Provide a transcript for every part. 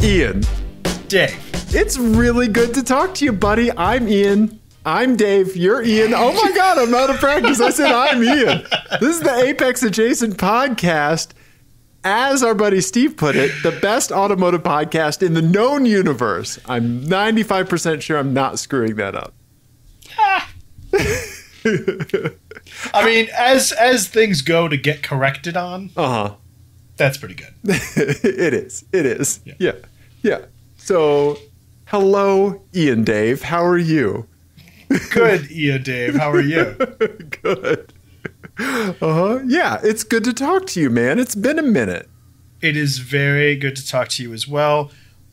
Ian. Dave. It's really good to talk to you, buddy. I'm Ian. I'm Dave. You're Ian. Oh my God, I'm out of practice. I said I'm Ian. This is the Apex Adjacent podcast. As our buddy Steve put it, the best automotive podcast in the known universe. I'm 95% sure I'm not screwing that up. I mean, as things go to get corrected on, that's pretty good. It is. It is. Yeah. So, hello, Ian Dave. How are you? Good, Ian Dave. How are you? Good. Yeah, it's good to talk to you, man. It's been a minute. It is very good to talk to you as well.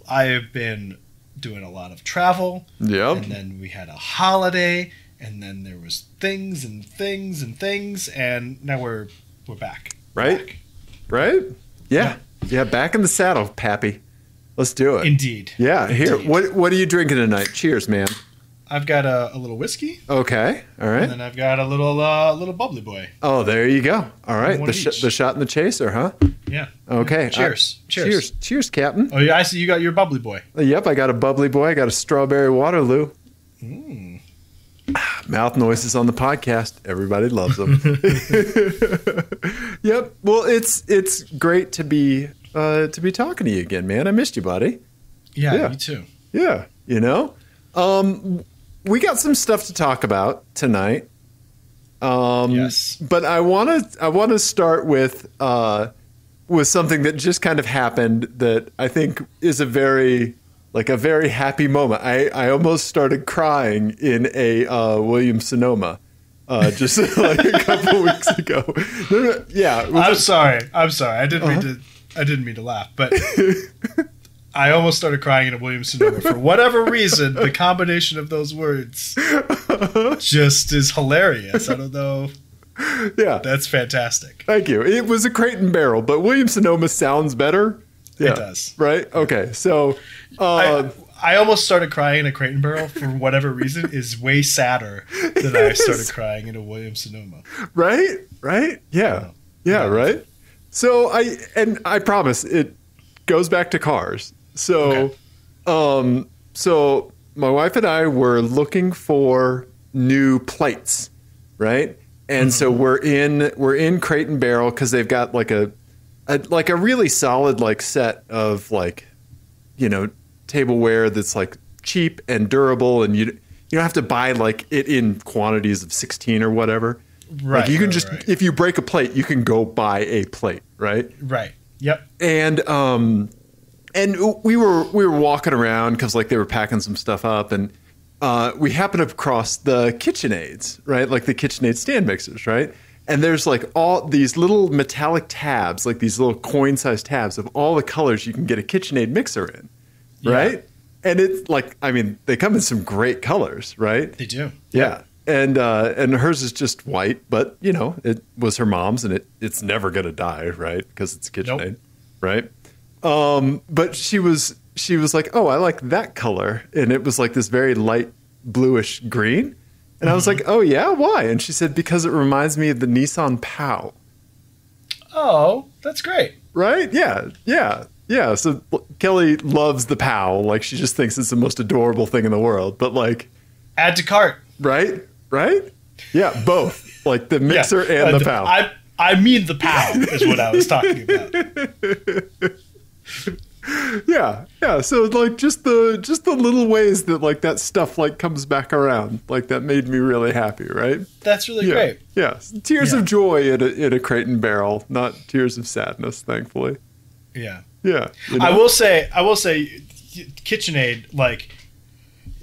I have been doing a lot of travel. Yep. And then we had a holiday, and then there was things, and now we're back. Right? Back. Right? Yeah, back in the saddle, Pappy. Let's do it. Indeed. Yeah, here. Indeed. What are you drinking tonight? Cheers, man. I've got a little whiskey. Okay, all right. And then I've got a little bubbly boy. Oh, there you go. All right, the shot and the chaser, huh? Yeah. Okay. Cheers. Cheers, Captain. Oh yeah, I see you got your bubbly boy. Yep, I got a bubbly boy. I got a strawberry Waterloo. Mouth noises on the podcast. Everybody loves them. Yep. Well, it's great to be talking to you again, man. I missed you, buddy. Yeah, me too. Yeah. You know. We got some stuff to talk about tonight. Yes. But I want to start with something that just kind of happened that I think is a very happy moment. I almost started crying in a Williams-Sonoma just like a couple weeks ago. Yeah. I'm sorry. I didn't mean to laugh, but I almost started crying in a Williams-Sonoma. For whatever reason, the combination of those words just is hilarious. I don't know. Yeah. That's fantastic. Thank you. It was a Crate and Barrel, but Williams-Sonoma sounds better. Yeah. It does. Right? Okay. So I almost started crying in a Crate and Barrel for whatever reason is way sadder than I started crying in a Williams-Sonoma. Right? Yeah. Yeah, right? So I promise it goes back to cars. So, so my wife and I were looking for new plates, right? And so we're in Crate and Barrel because they've got like a really solid like set of like, you know, tableware that's like cheap and durable, and you don't have to buy like it in quantities of 16 or whatever. Right. Like you can if you break a plate, you can go buy a plate, right? Right. Yep. And we were walking around because like they were packing some stuff up, and we happened across the KitchenAids, right? Like the KitchenAid stand mixers, right? And there's like all these little metallic tabs, like these little coin-sized tabs of all the colors you can get a KitchenAid mixer in, right? Yeah. And it's like, I mean, they come in some great colors, right? They do. Yeah. And hers is just white, but you know, it was her mom's, and it's never gonna die, right? Because it's KitchenAid, right? But she was like, oh, I like that color, and it was like this very light bluish green, and I was like, oh yeah, why? And she said because it reminds me of the Nissan POW. Oh, that's great. Right? Yeah. So Kelly loves the POW, like she just thinks it's the most adorable thing in the world. But like, add to cart. Right? Yeah, both. Like the mixer and the POW. I mean the POW is what I was talking about. Yeah. So like just the little ways that like that stuff like comes back around, like that made me really happy, right? That's really great. Yeah. Tears of joy in a Crate and Barrel, not tears of sadness, thankfully. Yeah. Yeah. You know? I will say KitchenAid, like,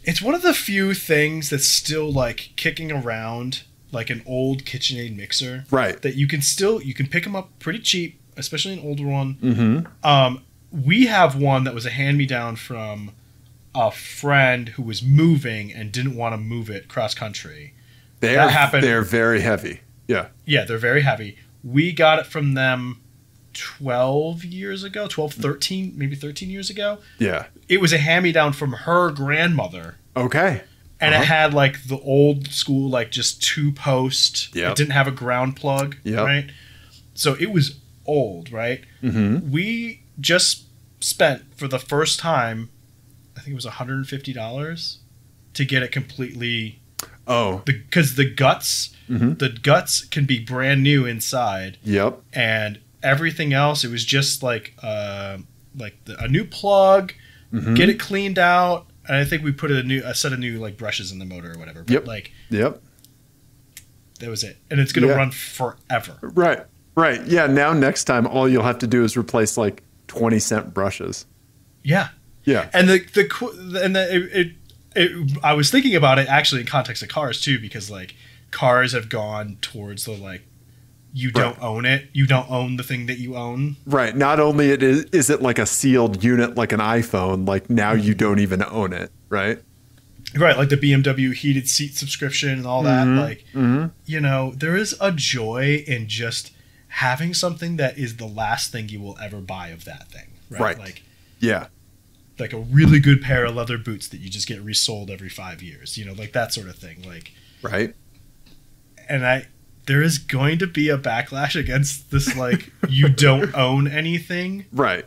it's one of the few things that's still like kicking around, like an old KitchenAid mixer, right? That you can pick them up pretty cheap, especially an older one. Mm-hmm. We have one that was a hand-me-down from a friend who was moving and didn't want to move it cross country. They're very heavy. Yeah. Yeah, they're very heavy. We got it from them 12 years ago, 13 years ago. Yeah. It was a hand-me-down from her grandmother. Okay. And it had like the old school, like just 2-post. Yep. It didn't have a ground plug, yep. right? So it was old, right? Mm-hmm. We just spent for the first time, I think it was $150 to get it completely. Oh, because the guts can be brand new inside. Yep. And everything else, it was just like a new plug, get it cleaned out, and I think we put a set of new like brushes in the motor or whatever. But Yep. That was it, and it's gonna run forever. Right. Yeah. Now next time, all you'll have to do is replace like 20-cent brushes. Yeah. And I was thinking about it actually in context of cars too, because like cars have gone towards the like, you don't own it. You don't own the thing that you own. Right. Not only is it like a sealed unit, like an iPhone, like now you don't even own it. Right. Right. Like the BMW heated seat subscription and all that. Like, you know, there is a joy in just having something that is the last thing you will ever buy of that thing. Right. Like, like a really good pair of leather boots that you just get resold every 5 years, you know, like that sort of thing. Like, right. And there is going to be a backlash against this, like, you don't own anything. Right.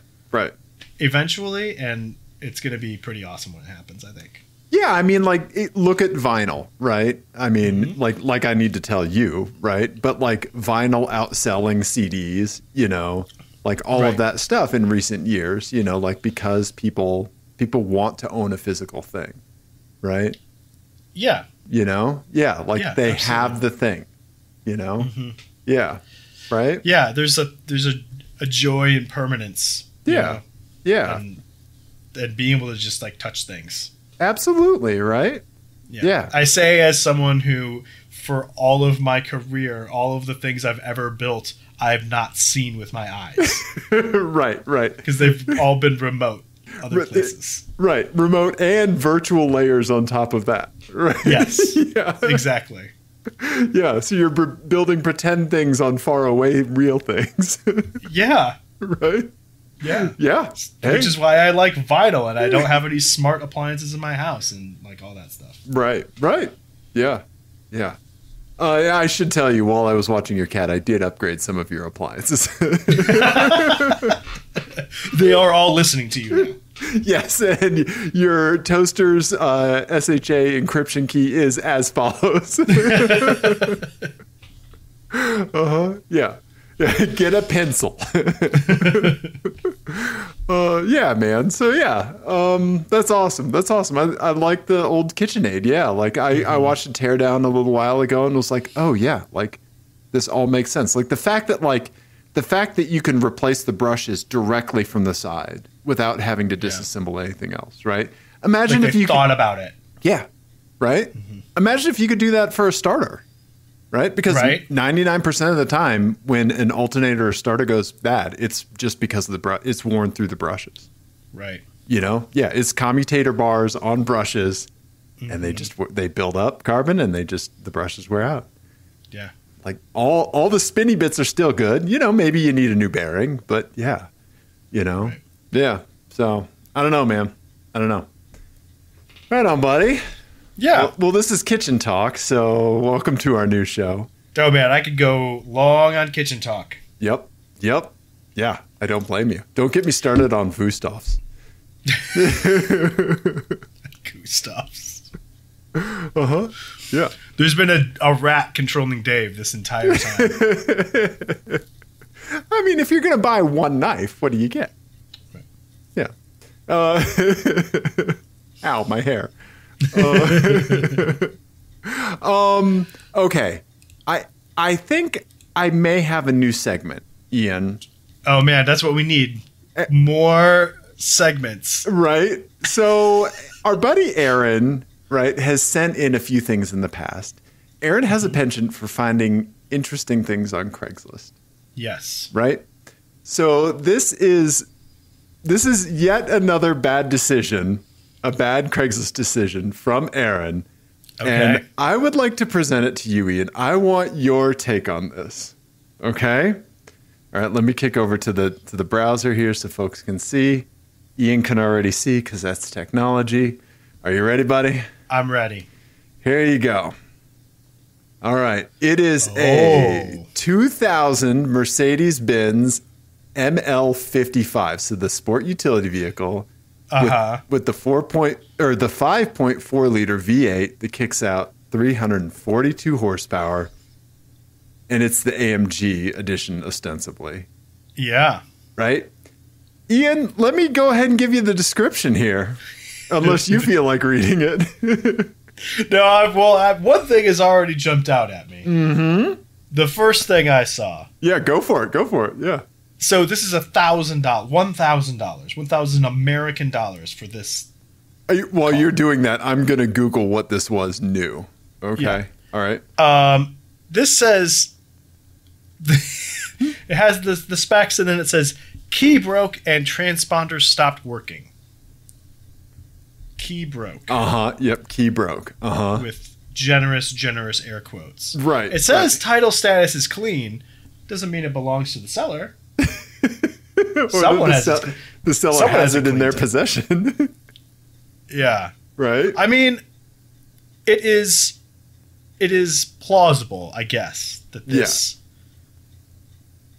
Eventually, and it's going to be pretty awesome when it happens, I think. Yeah, I mean, like, look at vinyl, right? I mean, like I need to tell you, right? But like vinyl outselling CDs, you know, like all of that stuff in recent years, you know, like because people want to own a physical thing, right? Yeah. You know? Yeah, like they have the thing, you know? Yeah. Right? Yeah, there's a joy in permanence. Yeah. Yeah. And being able to just like touch things. Absolutely, right? Yeah. I say as someone who, for all of my career, all of the things I've ever built, I've not seen with my eyes. Right. Because they've all been remote other places. Right. Remote and virtual layers on top of that. Right. Yes. Yeah. Exactly. Yeah. So you're building pretend things on far away real things. Yeah. Right. Yeah. Yeah. Which is why I like vinyl and I don't have any smart appliances in my house and like all that stuff. Right. Yeah. I should tell you, while I was watching your cat, I did upgrade some of your appliances. They are all listening to you now. Yes, and your toaster's SHA encryption key is as follows. Yeah. Get a pencil. Yeah, man. So yeah, that's awesome. I like the old KitchenAid. Yeah, like I watched it tear down a little while ago and was like, oh yeah, like this all makes sense. Like the fact that you can replace the brushes directly from the side without having to disassemble anything else, right? Imagine if you thought about it. Yeah, right. Imagine if you could do that for a starter. Right? Because 99% of the time when an alternator or starter goes bad, it's just because of it's worn through the brushes. Right. You know? Yeah, it's commutator bars on brushes and they build up carbon and the brushes wear out. Yeah. Like all the spinny bits are still good. You know, maybe you need a new bearing, but yeah. You know? Right. Yeah. So, I don't know, man. I don't know. Right on, buddy. Yeah. Well, this is Kitchen Talk, so welcome to our new show. Oh, man, I could go long on Kitchen Talk. Yep. Yeah, I don't blame you. Don't get me started on Gustavs. Gustavs. Yeah. There's been a rat controlling Dave this entire time. I mean, if you're going to buy one knife, what do you get? Right. Yeah. Ow, my hair. Okay. I think I may have a new segment, Ian. Oh man, that's what we need. More segments. Right. So our buddy Aaron, right, has sent in a few things in the past. Aaron has a penchant for finding interesting things on Craigslist. Yes. Right? So this is yet another bad decision. A bad Craigslist decision from Aaron. Okay. And I would like to present it to you, Ian. I want your take on this. Okay? All right, let me kick over to the browser here so folks can see. Ian can already see because that's technology. Are you ready, buddy? I'm ready. Here you go. All right. It is a 2000 Mercedes-Benz ML55, so the sport utility vehicle with the 5.4 liter V8 that kicks out 342 horsepower, and it's the AMG edition ostensibly. Yeah. Right? Ian, let me go ahead and give you the description here, unless you feel like reading it. No, one thing has already jumped out at me. Mm-hmm. The first thing I saw. Yeah, go for it. Yeah. So this is $1,000 American dollars for this. While you're doing that, I'm going to Google what this was new. Okay. Yeah. All right. This says it has the specs, and then it says key broke and transponder stopped working. Key broke. Yep. Key broke. With generous air quotes. Right. It says title status is clean. Doesn't mean it belongs to the seller. Someone the seller has it in their possession. Yeah. Right. I mean, it is plausible, I guess, that this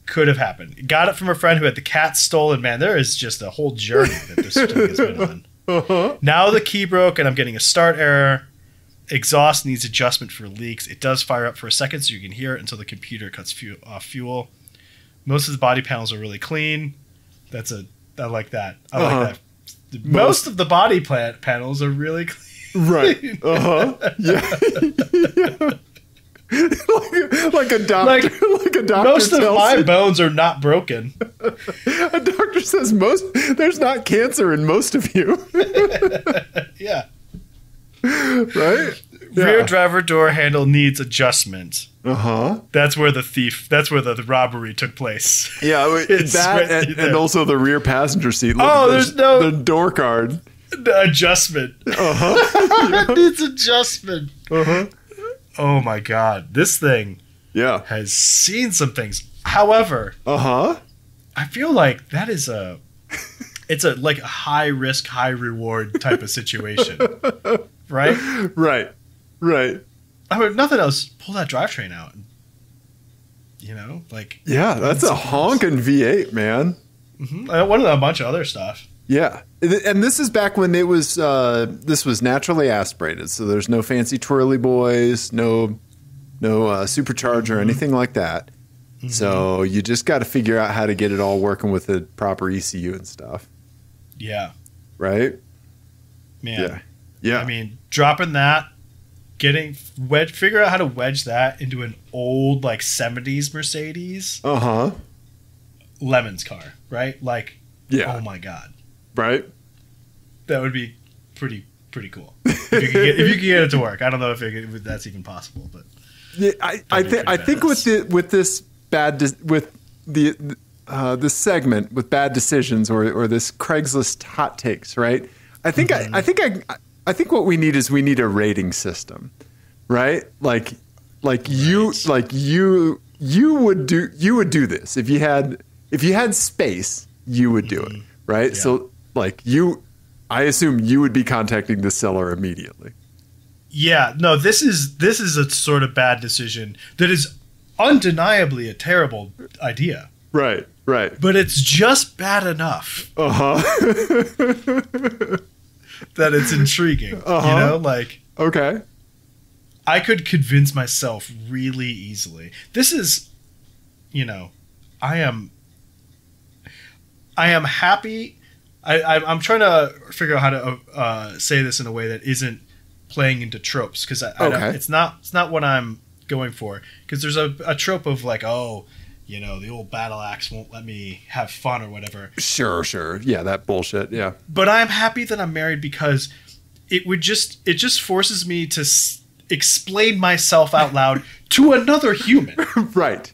could have happened. Got it from a friend who had the cat stolen. Man, there is just a whole journey that this thing has been on. Now the key broke, and I'm getting a start error. Exhaust needs adjustment for leaks. It does fire up for a second, so you can hear it until the computer cuts off fuel. Most of the body panels are really clean. I like that. I like that. Most of the body panels are really clean. Right. Yeah. like a doctor. Like a doctor. Most of my bones are not broken. A doctor says there's not cancer in most of you. Yeah. Right? Rear driver door handle needs adjustment. That's where the robbery took place. Yeah, and also the rear passenger seat. There's no the door card. The adjustment. It needs adjustment. Oh my God, this thing has seen some things. However, I feel like that is it's a high risk, high reward type of situation. Right? Right. I mean, if nothing else, pull that drivetrain out. Yeah, that's a honking V8, man. One of a bunch of other stuff. Yeah, and this is back when it was this was naturally aspirated, so there's no fancy twirly boys, no supercharger or anything like that. So you just got to figure out how to get it all working with the proper ECU and stuff. Yeah. Right. Man. Yeah. I mean, dropping that, figure out how to wedge that into an old 70s Mercedes. Lemon's car, right? Oh my God. Right. That would be pretty cool. If you could get it to work. I don't know if that's even possible, but yeah, I think with this this segment with bad decisions or this Craigslist hot takes, right? I think what we need is a rating system, right? You would do this if you had space, you would do it, right? Yeah. So I assume you would be contacting the seller immediately. Yeah, no, this is a sort of bad decision that is undeniably a terrible idea. Right. But it's just bad enough. That it's intriguing. Okay. I could convince myself really easily. This is, I am happy. I'm trying to figure out how to say this in a way that isn't playing into tropes, because it's not what I'm going for. Because there's a trope of the old battle axe won't let me have fun or whatever. Sure. Yeah, that bullshit. Yeah. But I'm happy that I'm married, because it just forces me to explain myself out loud to another human. Right.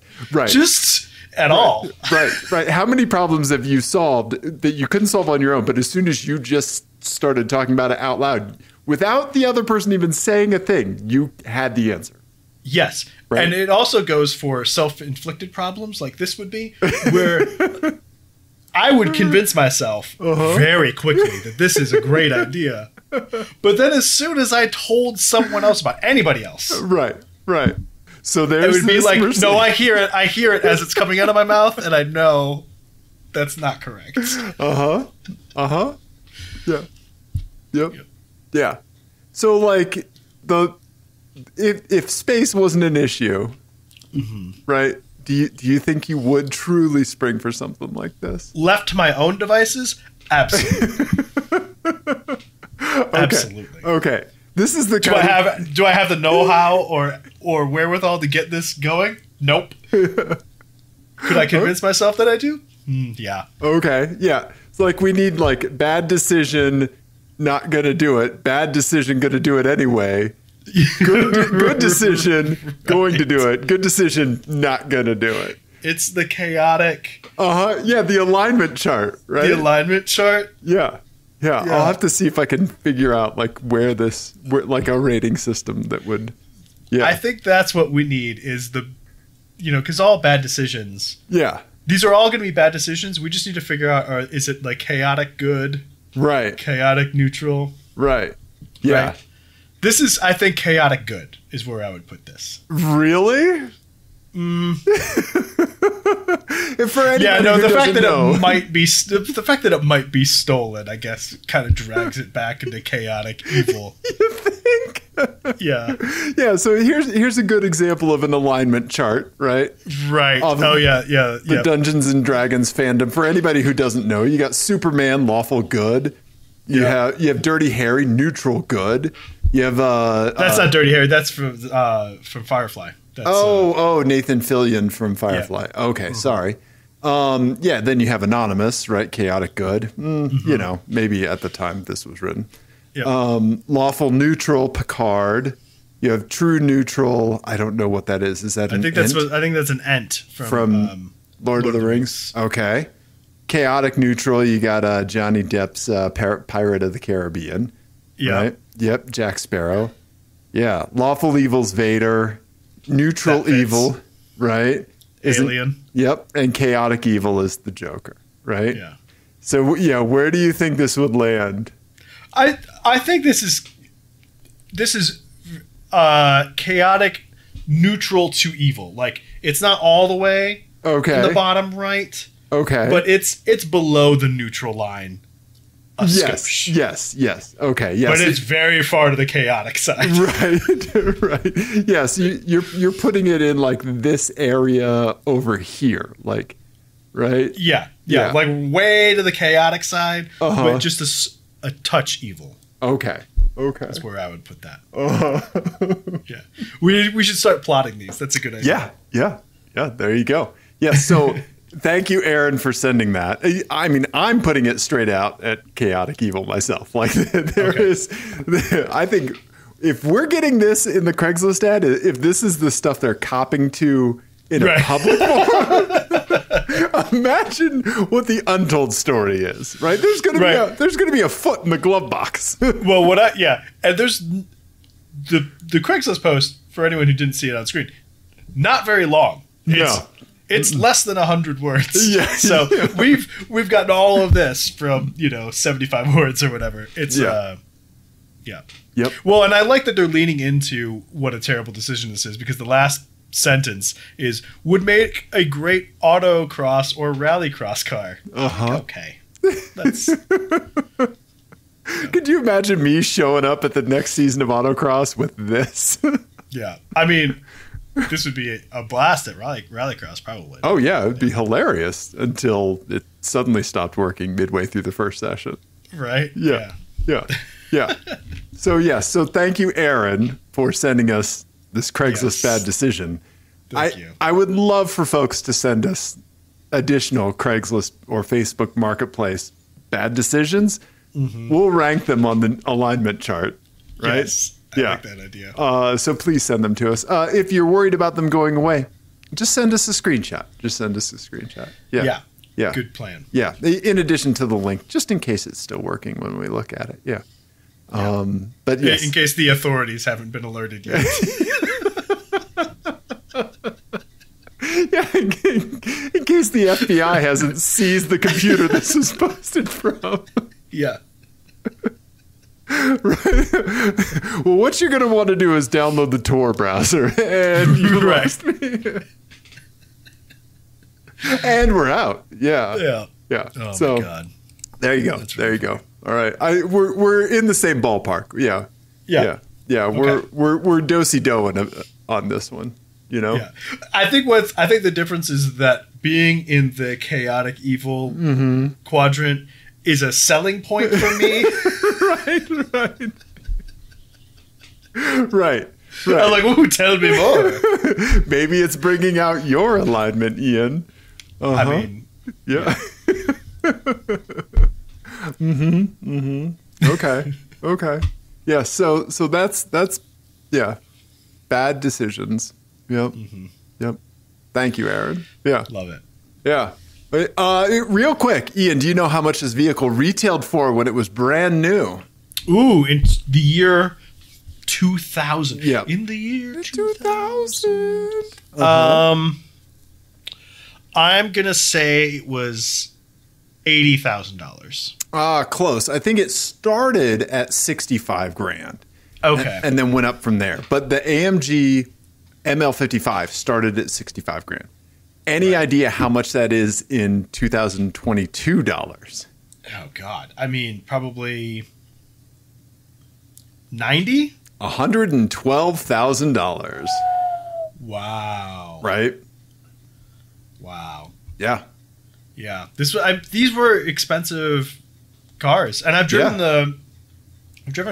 Just at all. Right. How many problems have you solved that you couldn't solve on your own, but as soon as you just started talking about it out loud, without the other person even saying a thing, you had the answer? Yes. Right. And it also goes for self-inflicted problems like this would be, where I would convince myself very quickly that this is a great idea. But then as soon as I told someone else about anybody else. Right. So there's it would be no, I hear it as it's coming out of my mouth, and I know That's not correct. Yeah. Yep. Yeah. So like if space wasn't an issue, right? Do you think you would truly spring for something like this? Left to my own devices? Absolutely. Absolutely. Okay. This is the do I have the know-how or wherewithal to get this going? Nope. Could I convince myself that I do? Yeah. Okay. Yeah. It's like we need like bad decision, not gonna do it. Bad decision, gonna do it anyway. Good decision, going to do it. Good decision, not gonna do it. It's the chaotic. Yeah, the alignment chart, right? The alignment chart. Yeah. I'll have to see if I can figure out like where like a rating system that would. Yeah. I think that's what we need is because all bad decisions. Yeah. These are all going to be bad decisions. We just need to figure out, is it like chaotic good? Right. Chaotic neutral? Right. Yeah. Right? This is, I think, chaotic good is where I would put this. Really? For anybody the who fact that know. it might be the fact that it might be stolen, I guess, kind of drags it back into chaotic evil. You think? Yeah. Yeah. So here's a good example of an alignment chart, right? Right. The Dungeons and Dragons fandom. For anybody who doesn't know, you got Superman, lawful good. You have Dirty Harry, neutral good. You have that's not Dirty Harry. That's from Firefly. That's, Nathan Fillion from Firefly. Yeah. Okay, sorry. Then you have Anonymous, right? Chaotic good. Maybe at the time this was written. Yep. Lawful neutral Picard. You have true neutral. I don't know what that is. Is that I think that's an Ent from Lord of the Rings. Okay. Chaotic neutral. You got Johnny Depp's Pirate of the Caribbean. Yeah. Right? Yep. Jack Sparrow. Yeah. Lawful evil's Vader. Neutral evil, right? Alien. Yep. And chaotic evil is the Joker, right? Yeah. So where do you think this would land? I think this is chaotic neutral to evil. Like it's not all the way in the bottom right. Okay. But it's below the neutral line. Yes. Okay. Yes. But it's very far to the chaotic side. Right. Yes. You're putting it in like this area over here, like, right? Yeah. Like way to the chaotic side, but just a touch evil. Okay. That's where I would put that. Yeah. We should start plotting these. That's a good idea. Yeah. There you go. Yeah. So. Thank you, Aaron, for sending that. I mean, I'm putting it straight out at chaotic evil myself. Like I think if we're getting this in the Craigslist ad, if this is the stuff they're copping to in a public forum, imagine what the untold story is, right? There's going to be a foot in the glove box. Well, and there's the Craigslist post for anyone who didn't see it on screen. Not very long. It's less than 100 words. Yeah. So we've gotten all of this from 75 words or whatever. It's Yep. Well, and I like that they're leaning into what a terrible decision this is, because the last sentence is would make a great autocross or rallycross car. Okay. That's Could you imagine me showing up at the next season of autocross with this? Yeah. I mean, this would be a blast at rallycross, probably. Oh, yeah. It would be hilarious until it suddenly stopped working midway through the first session. Right? Yeah. So thank you, Aaron, for sending us this Craigslist bad decision. Thank you. I would love for folks to send us additional Craigslist or Facebook Marketplace bad decisions. Mm-hmm. We'll rank them on the alignment chart, right? Yes. I like that idea. So please send them to us. If you're worried about them going away, just send us a screenshot. Yeah. Good plan. Yeah. In addition to the link, just in case it's still working when we look at it. Yeah. But yes. In case the authorities haven't been alerted yet. Yeah. In case the FBI hasn't seized the computer this was posted from. Yeah. Right. Well, what you're going to want to do is download the Tor browser, and you lost me. And we're out. Yeah. Yeah. Oh so my God. there you go. That's there really you go. All right. We're in the same ballpark. Yeah. Yeah. Yeah. Okay. We're do-si-doing on this one. You know. Yeah. I think the difference is that being in the chaotic evil quadrant is a selling point for me. Right. I'm like, ooh, tell me more. Maybe it's bringing out your alignment, Ian. I mean, yeah. Okay. Yeah. So that's yeah. Bad decisions. Yep. Yep. Thank you, Aaron. Yeah. Love it. Yeah. Real quick, Ian, do you know how much this vehicle retailed for when it was brand new? Ooh, in the year 2000. Yeah. In the year 2000. I'm going to say it was $80,000. Close. I think it started at 65 grand. Okay. And then went up from there. But the AMG ML55 started at 65 grand. Any idea how much that is in 2022 dollars? Oh God. I mean, probably 90? $112,000. Wow. Right? Wow. Yeah. Yeah. These were expensive cars, and I've driven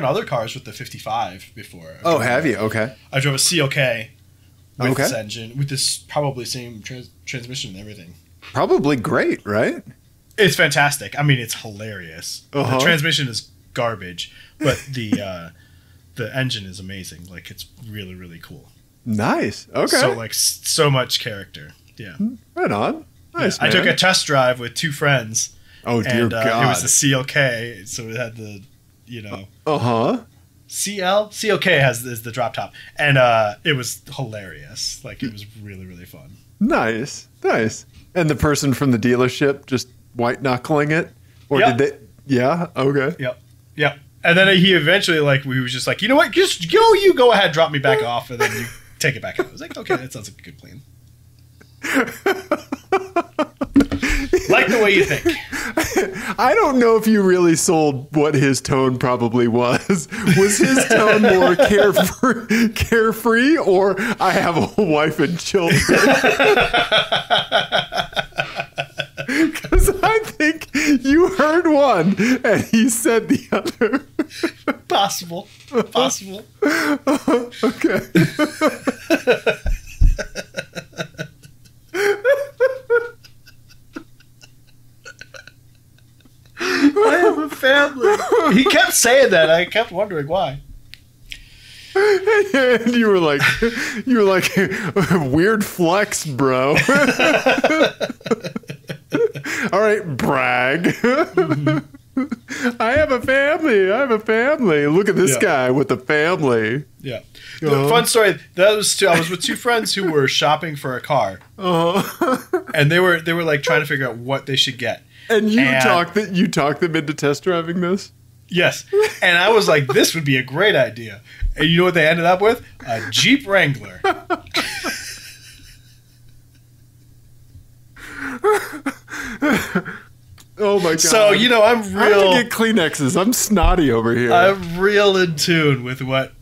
other cars with the 55 before. Oh, have you? Okay. I drove a CLK with this engine, with this probably same transmission and everything. Probably great, right? It's fantastic. I mean, it's hilarious. The transmission is garbage, but the engine is amazing. Like, it's really, really cool. Nice. Okay. So, like, so much character. Yeah. Right on. Nice. Yeah. I took a test drive with two friends. Oh, dear God. It was the CLK, so it had the, CLK is the drop top, and it was hilarious. Like, it was really, really fun. Nice. And the person from the dealership just white knuckling it, or did they? Yeah. Okay. Yep. And then he eventually, like, we was just like, you know what? Just go ahead, drop me back off, and then you take it back out. I was like, okay, that sounds like a good plan. Like the way you think. I don't know if you really sold what his tone probably was. Was his tone more carefree, or I have a wife and children? Because I think you heard one and he said the other. Possible. Okay. I have a family. He kept saying that. I kept wondering why. And you were like, weird flex, bro. All right, brag. I have a family. Look at this guy with a family. Yeah. The fun story. I was with two friends who were shopping for a car, and they were like trying to figure out what they should get. And you talked them into test driving this? Yes. And I was like, this would be a great idea. And you know what they ended up with? A Jeep Wrangler. Oh my God. So, I'm real. I have to get Kleenexes. I'm snotty over here. I'm real in tune with what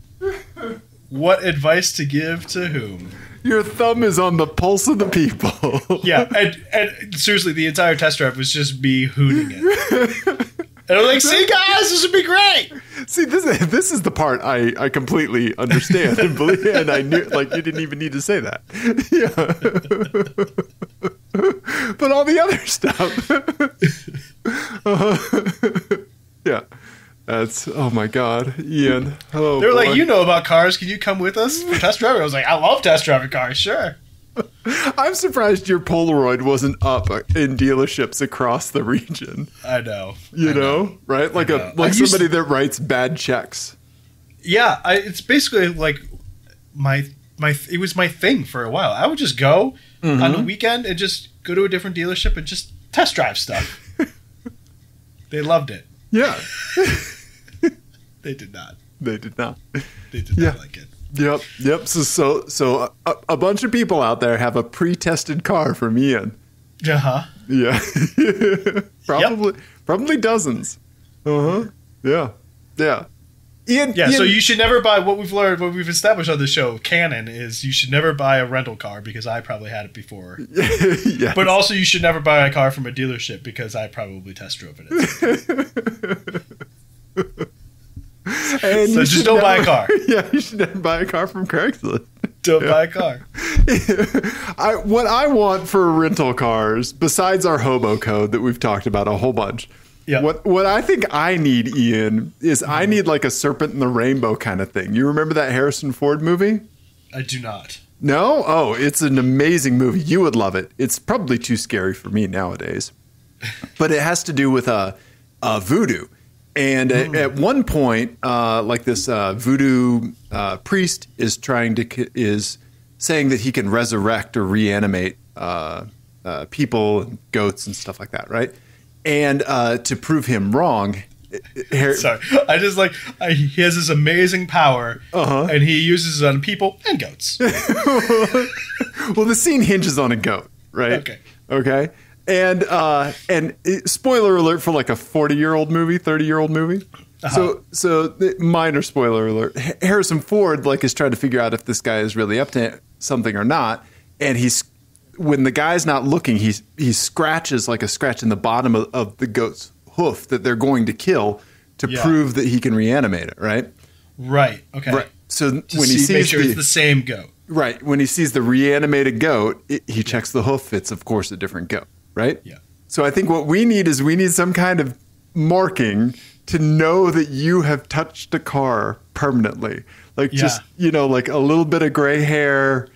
advice to give to whom. Your thumb is on the pulse of the people. Yeah, and seriously, the entire test drive was just me hooting it. And I'm like, see, guys, this would be great. See, this is the part I completely understand and believe, and I knew, like, you didn't even need to say that. Yeah. But all the other stuff. Yeah. That's, oh my God, Ian. Oh, they were like, you know about cars. Can you come with us for test driving? I was like, I love test driving cars, sure. I'm surprised your Polaroid wasn't up in dealerships across the region. I know. You know, right? Like somebody that writes bad checks. Yeah, it's basically like it was my thing for a while. I would just go on the weekend and just go to a different dealership and just test drive stuff. They loved it. Yeah. They did not. They did not like it. Yep. So a bunch of people out there have a pre-tested car from Ian. Uh-huh. Yeah. Probably dozens. Uh-huh. Yeah. Yeah. Ian, so you should never buy, what we've established on the show, canon, is you should never buy a rental car because I probably had it before. Yes. But also you should never buy a car from a dealership because I probably test drove it. So just don't buy a car. Yeah, you should never buy a car from Craigslist. Don't buy a car. What I want for rental cars, besides our hobo code that we've talked about a whole bunch, what I think I need, Ian, is I need like a serpent in the rainbow kind of thing. You remember that Harrison Ford movie? I do not. No? Oh, it's an amazing movie. You would love it. It's probably too scary for me nowadays. But it has to do with voodoo. And at one point, like this voodoo priest is saying that he can resurrect or reanimate people and goats and stuff like that, right? And to prove him wrong, sorry, he has this amazing power, and he uses it on people and goats. Well, the scene hinges on a goat, right? Okay. And spoiler alert for like a 40-year-old movie, 30-year-old movie. So minor spoiler alert. Harrison Ford is trying to figure out if this guy is really up to something or not. And when the guy's not looking, he scratches like a scratch in the bottom of the goat's hoof that they're going to kill to prove that he can reanimate it, right? Right. Okay. Right. So when he sees make sure it's the same goat. Right. When he sees the reanimated goat, he checks the hoof. It's of course a different goat. Right? Yeah. So I think what we need is some kind of marking to know that you have touched a car permanently. Just, like a little bit of gray hair,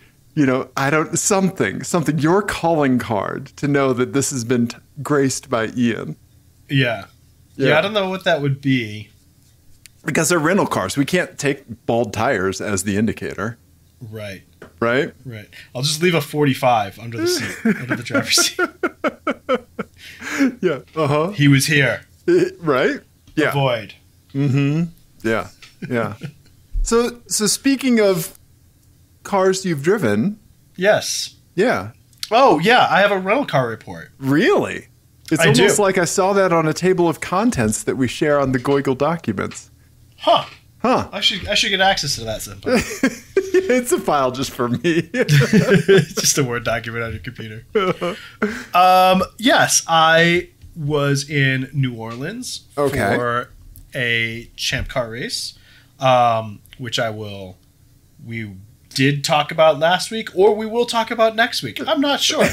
something, your calling card to know that this has been graced by Ian. Yeah. I don't know what that would be. Because they're rental cars. We can't take bald tires as the indicator. Right. I'll just leave a 45 under the seat, under the driver's seat. Yeah. He was here. Right? Yeah. Avoid. Mm-hmm. Yeah. So speaking of cars you've driven. Yes. Yeah. Oh, yeah. I have a rental car report. Really? It's almost like I saw that on a table of contents that we share on the Goigle documents. Huh. I should get access to that sometime. It's a file just for me. Just a Word document on your computer. Yes, I was in New Orleans for a Champ Car race, which we did talk about last week, or we will talk about next week. I'm not sure.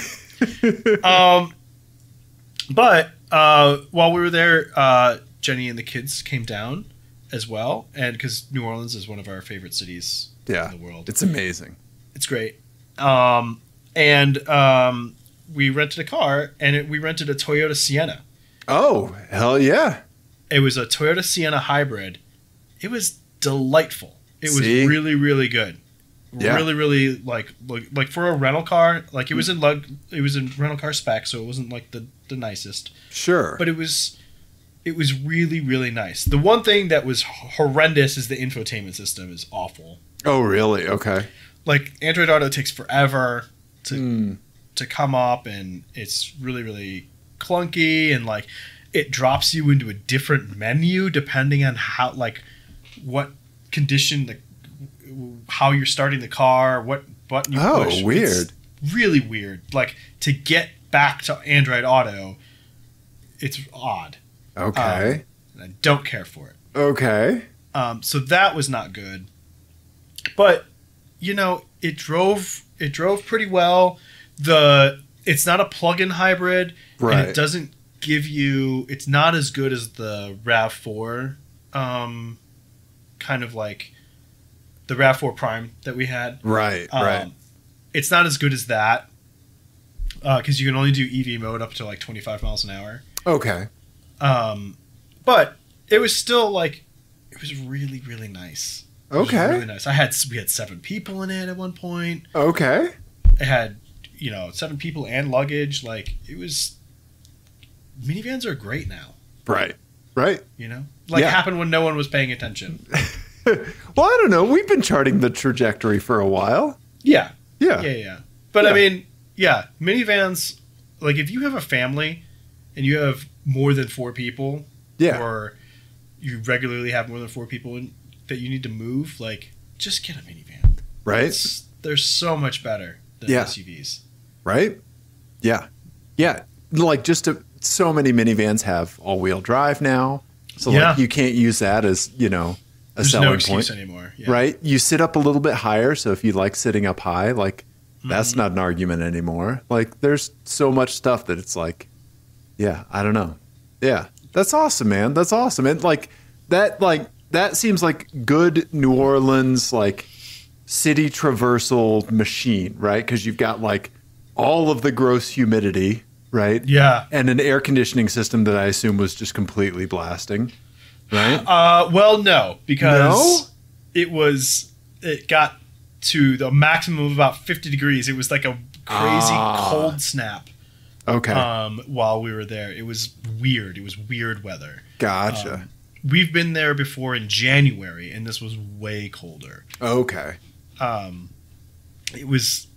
But while we were there, Jenny and the kids came down as well, and because New Orleans is one of our favorite cities in the world. It's amazing. It's great. And we rented a car, and we rented a Toyota Sienna. Oh, hell yeah. It was a Toyota Sienna hybrid. It was delightful. It was really, really good. Yeah. Really, really like for a rental car, it was in rental car spec, so it wasn't like the nicest. Sure. But it was really, really nice. The one thing that was horrendous is the infotainment system is awful. Oh, really? Okay. Android Auto takes forever to come up, and it's really, really clunky, and it drops you into a different menu depending on how what condition how you're starting the car, what button you push. Oh, weird. It's really weird. To get back to Android Auto, it's odd. Okay. I don't care for it. Okay. So that was not good. But, it drove pretty well. It's not a plug-in hybrid. Right. And it doesn't give you... It's not as good as the RAV4, kind of like the RAV4 Prime that we had. Right, right. It's not as good as that because you can only do EV mode up to 25 miles an hour. Okay. But it was still it was really, really nice. Okay. It was really nice. We had 7 people in it at one point. Okay. It had, 7 people and luggage. It was, minivans are great now. Right. Right. Happened when no one was paying attention. Well, I don't know. We've been charting the trajectory for a while. Yeah. Yeah. But I mean, minivans, like if you have a family and you have more than 4 people, or you regularly have more than 4 people that you need to move, like just get a minivan. Right. They're so much better than SUVs. Right. Yeah. Yeah. Like so many minivans have all-wheel drive now. So like you can't use that as, a There's selling no excuse point anymore. Yeah. Right. You sit up a little bit higher. So if you like sitting up high, like that's not an argument anymore. Like there's so much stuff that it's like, I don't know. Yeah. That's awesome, man. That's awesome. And that seems like good New Orleans, like city traversal machine, right? Because you've got like all of the gross humidity, right? Yeah. And an air conditioning system that I assume was just completely blasting, right? Well, no, because it got to the maximum of about 50 degrees. It was like a crazy cold snap. Okay. While we were there, it was weird. It was weird weather. Gotcha. We've been there before in January, and this was way colder. Okay. It was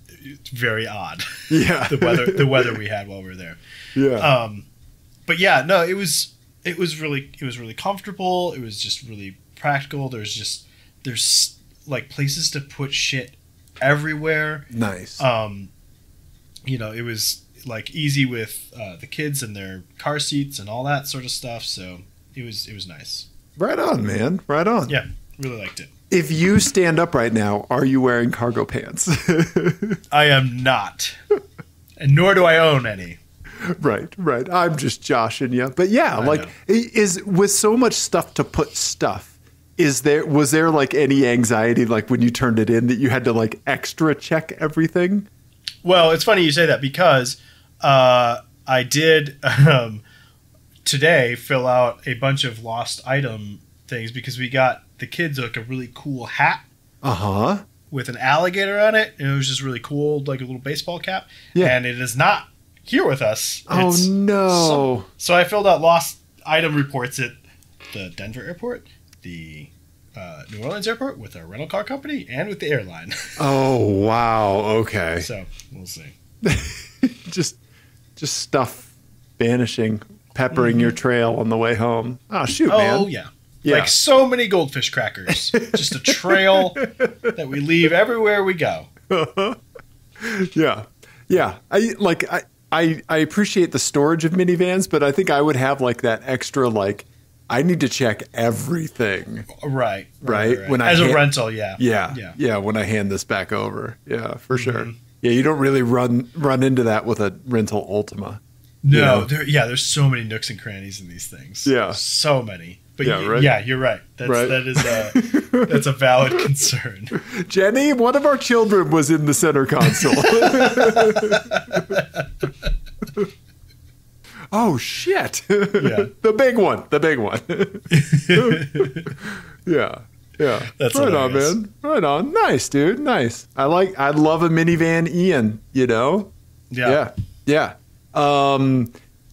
very odd. Yeah. the weather we had while we were there. Yeah. But yeah, no, it was really comfortable. It was just really practical. There's like places to put shit everywhere. Nice. It was like easy with the kids and their car seats and all that sort of stuff. So it was nice. Right on, man. Right on. Yeah, really liked it. If you stand up right now, are you wearing cargo pants? I am not, and nor do I own any. Right. I'm just joshing you, but yeah, is with so much stuff to put stuff. Was there like any anxiety like when you turned it in that you had to like extra check everything? Well, it's funny you say that because I did today fill out a bunch of lost item things because we got the kids like a really cool hat. With an alligator on it, and it was just really cool, like a little baseball cap. Yeah. And it is not here with us. Oh no. So I filled out lost item reports at the Denver airport, the New Orleans airport, with our rental car company, and with the airline. Oh wow. Okay. So we'll see. just stuff vanishing, peppering your trail on the way home. Oh shoot, man. Oh yeah. Like so many goldfish crackers. Just a trail that we leave everywhere we go. Yeah. I appreciate the storage of minivans, but I think I would have like that extra like I need to check everything. Right. When as a rental, yeah. Yeah, when I hand this back over. Yeah, for sure. Yeah, you don't really run into that with a rental Ultima. No, there's so many nooks and crannies in these things. Yeah. So many. But right? You're right. That's a valid concern. Jenny, one of our children was in the center console. Oh shit. Yeah. The big one. Yeah. That's right hilarious. on, man. Right on. Nice, dude. Nice. I love a minivan Ian, Yeah.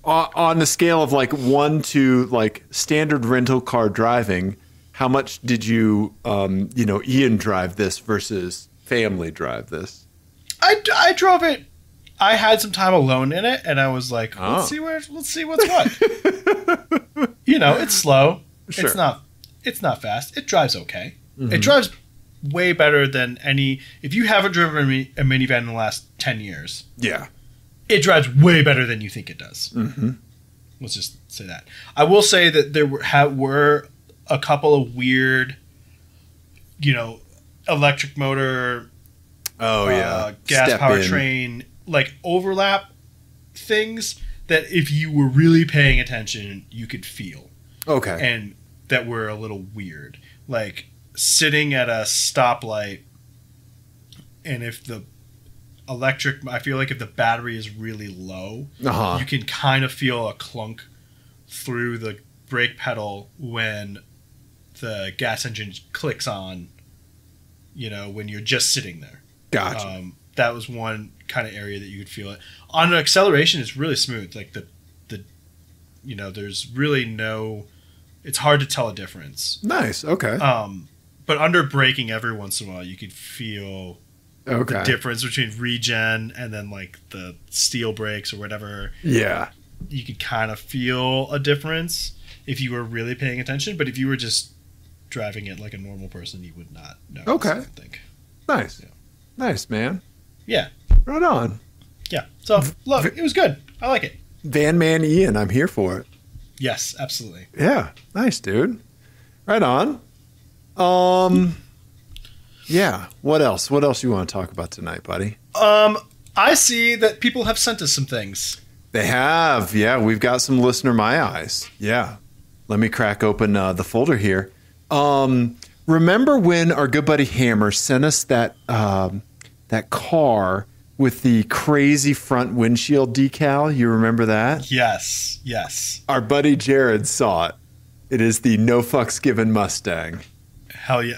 On the scale of like 1 to like standard rental car driving, how much did you, Ian drive this versus family drive this? I drove it. I had some time alone in it, and I was like, let's see what's what. It's slow. Sure. It's not fast. It drives okay. Mm-hmm. It drives way better than any. If you haven't driven a minivan in the last 10 years, it drives way better than you think it does. Mm-hmm. Let's just say that. I will say that there were a couple of weird, electric motor, gas powertrain, like overlap things that if you were really paying attention, you could feel. Okay. And that were a little weird. Like sitting at a stoplight, and if the I feel like if the battery is really low, you can kind of feel a clunk through the brake pedal when the gas engine clicks on, when you're just sitting there. Gotcha. That was one kind of area that you could feel it. On an acceleration, it's really smooth. Like there's really it's hard to tell a difference. Nice. Okay. But under braking every once in a while, you could feel Okay. The difference between regen and then like the steel brakes or whatever. Yeah. You could kind of feel a difference if you were really paying attention, but if you were just driving it like a normal person, you would not notice. Okay. I think. Nice. Yeah. Nice, man. Yeah. Right on. Yeah. So, look, it was good. I like it. Van Man Ian, I'm here for it. Yes, absolutely. Yeah. Nice, dude. Right on. Yeah. What else? What else you want to talk about tonight, buddy? I see that people have sent us some things. They have. Yeah. We've got some listener my eyes. Yeah. Let me crack open the folder here. Remember when our good buddy Hammer sent us that car with the crazy front windshield decal? You remember that? Yes. Yes. Our buddy Jared saw it. It is the No Fucks Given Mustang. Hell yeah.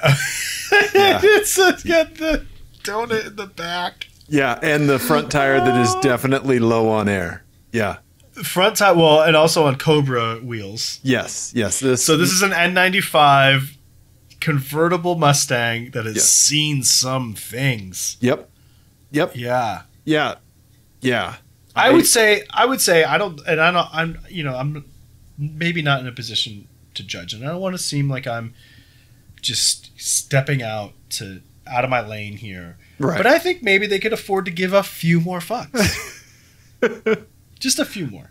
Yeah. It's got the donut in the back. Yeah, and the front tire that is definitely low on air. Yeah. Front tire, well, and also on Cobra wheels. Yes. So this is an N95 convertible Mustang that has seen some things. Yep. Yeah. I would say I'm maybe not in a position to judge, and I don't want to seem like I'm just stepping out of my lane here. Right. But I think maybe they could afford to give a few more fucks. Just a few more.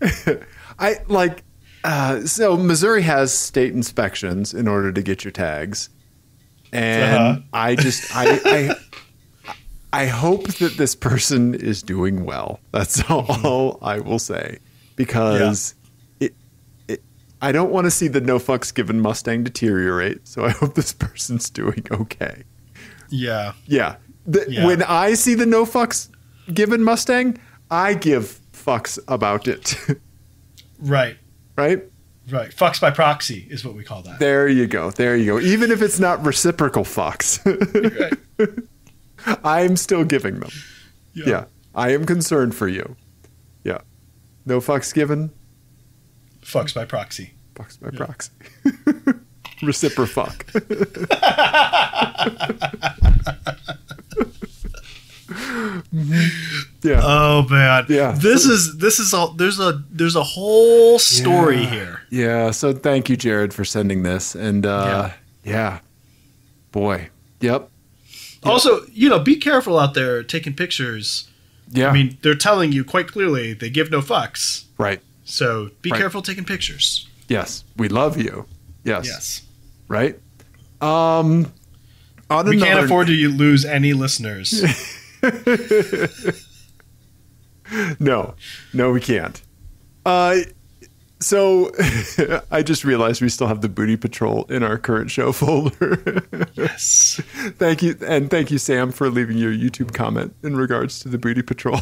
So Missouri has state inspections in order to get your tags. And I hope that this person is doing well. That's all I will say. Because I don't want to see the No Fucks Given Mustang deteriorate. So I hope this person's doing okay. Yeah. Yeah. When I see the No Fucks Given Mustang, I give fucks about it. Right. Right? Right. Fucks by proxy is what we call that. There you go. Even if it's not reciprocal fucks. Right. I'm still giving them. Yeah. I am concerned for you. Yeah. No fucks given. Fucks by proxy. Fucks by proxy. Reciprofuck. Yeah. Oh man. Yeah. There's a whole story here. Yeah. So thank you, Jared, for sending this. And boy. Yep. Also, be careful out there taking pictures. Yeah. I mean, they're telling you quite clearly they give no fucks. Right. So be careful taking pictures. Yes. We love you. Yes. Yes. Right. We can't afford to lose any listeners. No, we can't. So I just realized we still have the Booty Patrol in our current show folder. Yes. Thank you. And thank you, Sam, for leaving your YouTube comment in regards to the Booty Patrol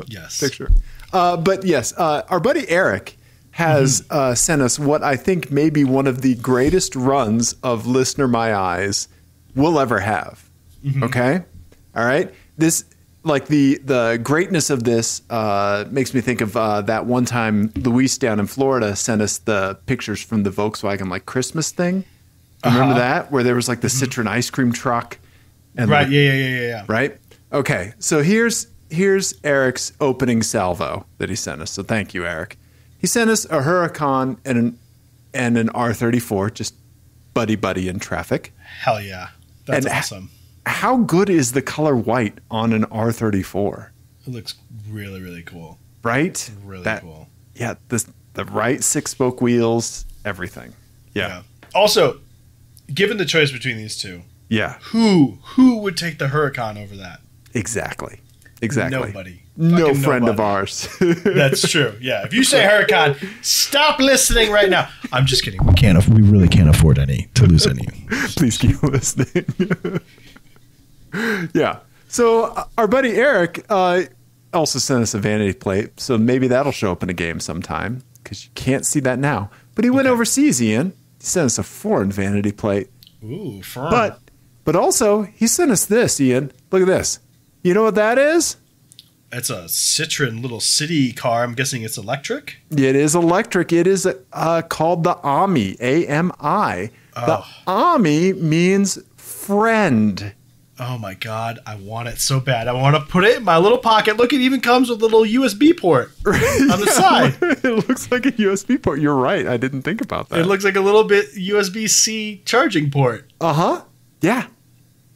yes. picture. But yes, our buddy Eric has sent us what I think may be one of the greatest runs of Listener My Eyes we'll ever have. Mm-hmm. Okay? All right? This, like the greatness of this makes me think of that one time Luis down in Florida sent us the pictures from the Volkswagen like Christmas thing. Remember that? Where there was like the Citron ice cream truck. And right. Yeah. Right? Okay. So here's Eric's opening salvo that he sent us. So thank you, Eric. He sent us a Huracan and an R34, just buddy in traffic. Hell yeah. That's awesome. How good is the color white on an R34? It looks really, really cool. Right? Really cool. Yeah, the right 6-spoke wheels, everything. Yeah. Also, given the choice between these two, who would take the Huracan over that? Exactly. Nobody. No friend of ours. That's true. Yeah. If you say Huracan, stop listening right now. I'm just kidding. We really can't afford to lose any. Please keep listening. Yeah. So our buddy Eric also sent us a vanity plate, so maybe that'll show up in a game sometime because you can't see that now. But he went overseas, Ian. He sent us a foreign vanity plate. Ooh, foreign. But also he sent us this, Ian. Look at this. You know what that is? It's a Citroen little city car. I'm guessing it's electric. It is electric. It is called the AMI, A-M-I. The AMI means friend. Oh my God, I want it so bad. I want to put it in my little pocket. Look, it even comes with a little USB port on the side. It looks like a USB port. You're right. I didn't think about that. It looks like a little bit USB-C charging port. Uh-huh. Yeah.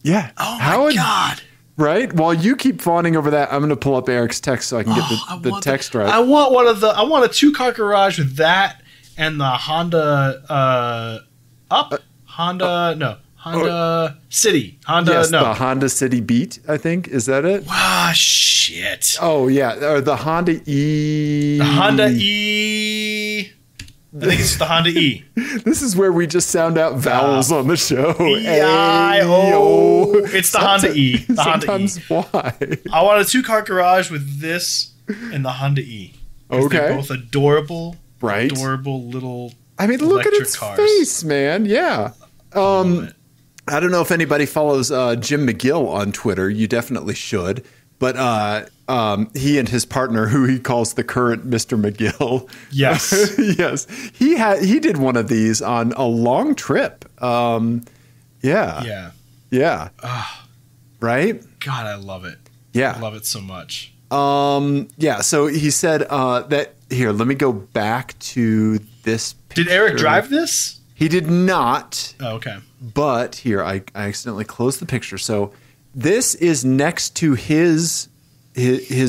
Yeah. Oh my God. Right? While you keep fawning over that, I'm going to pull up Eric's text so I can get the text right. I want I want a 2-car garage with that and the Honda City. The Honda City Beat, I think. Is that it? Ah, shit. Oh, yeah. Or the Honda E. The Honda E. I think it's the Honda E. This is where we just sound out vowels on the show. E-I-O. It's the Honda E. The Honda E. Why? I want a 2-car garage with this and the Honda E. Okay. They're both adorable. Right. Adorable little look at its cars. face, man. Yeah. I don't know if anybody follows Jim McGill on Twitter. You definitely should. But he and his partner, who he calls the current Mr. McGill. Yes. Yes. He did one of these on a long trip. Yeah. Yeah. Yeah. Right? God, I love it. Yeah. I love it so much. Yeah. So he said that here, let me go back to this picture. Did Eric drive this? He did not. Oh, okay. But here, I accidentally closed the picture. So this is next to his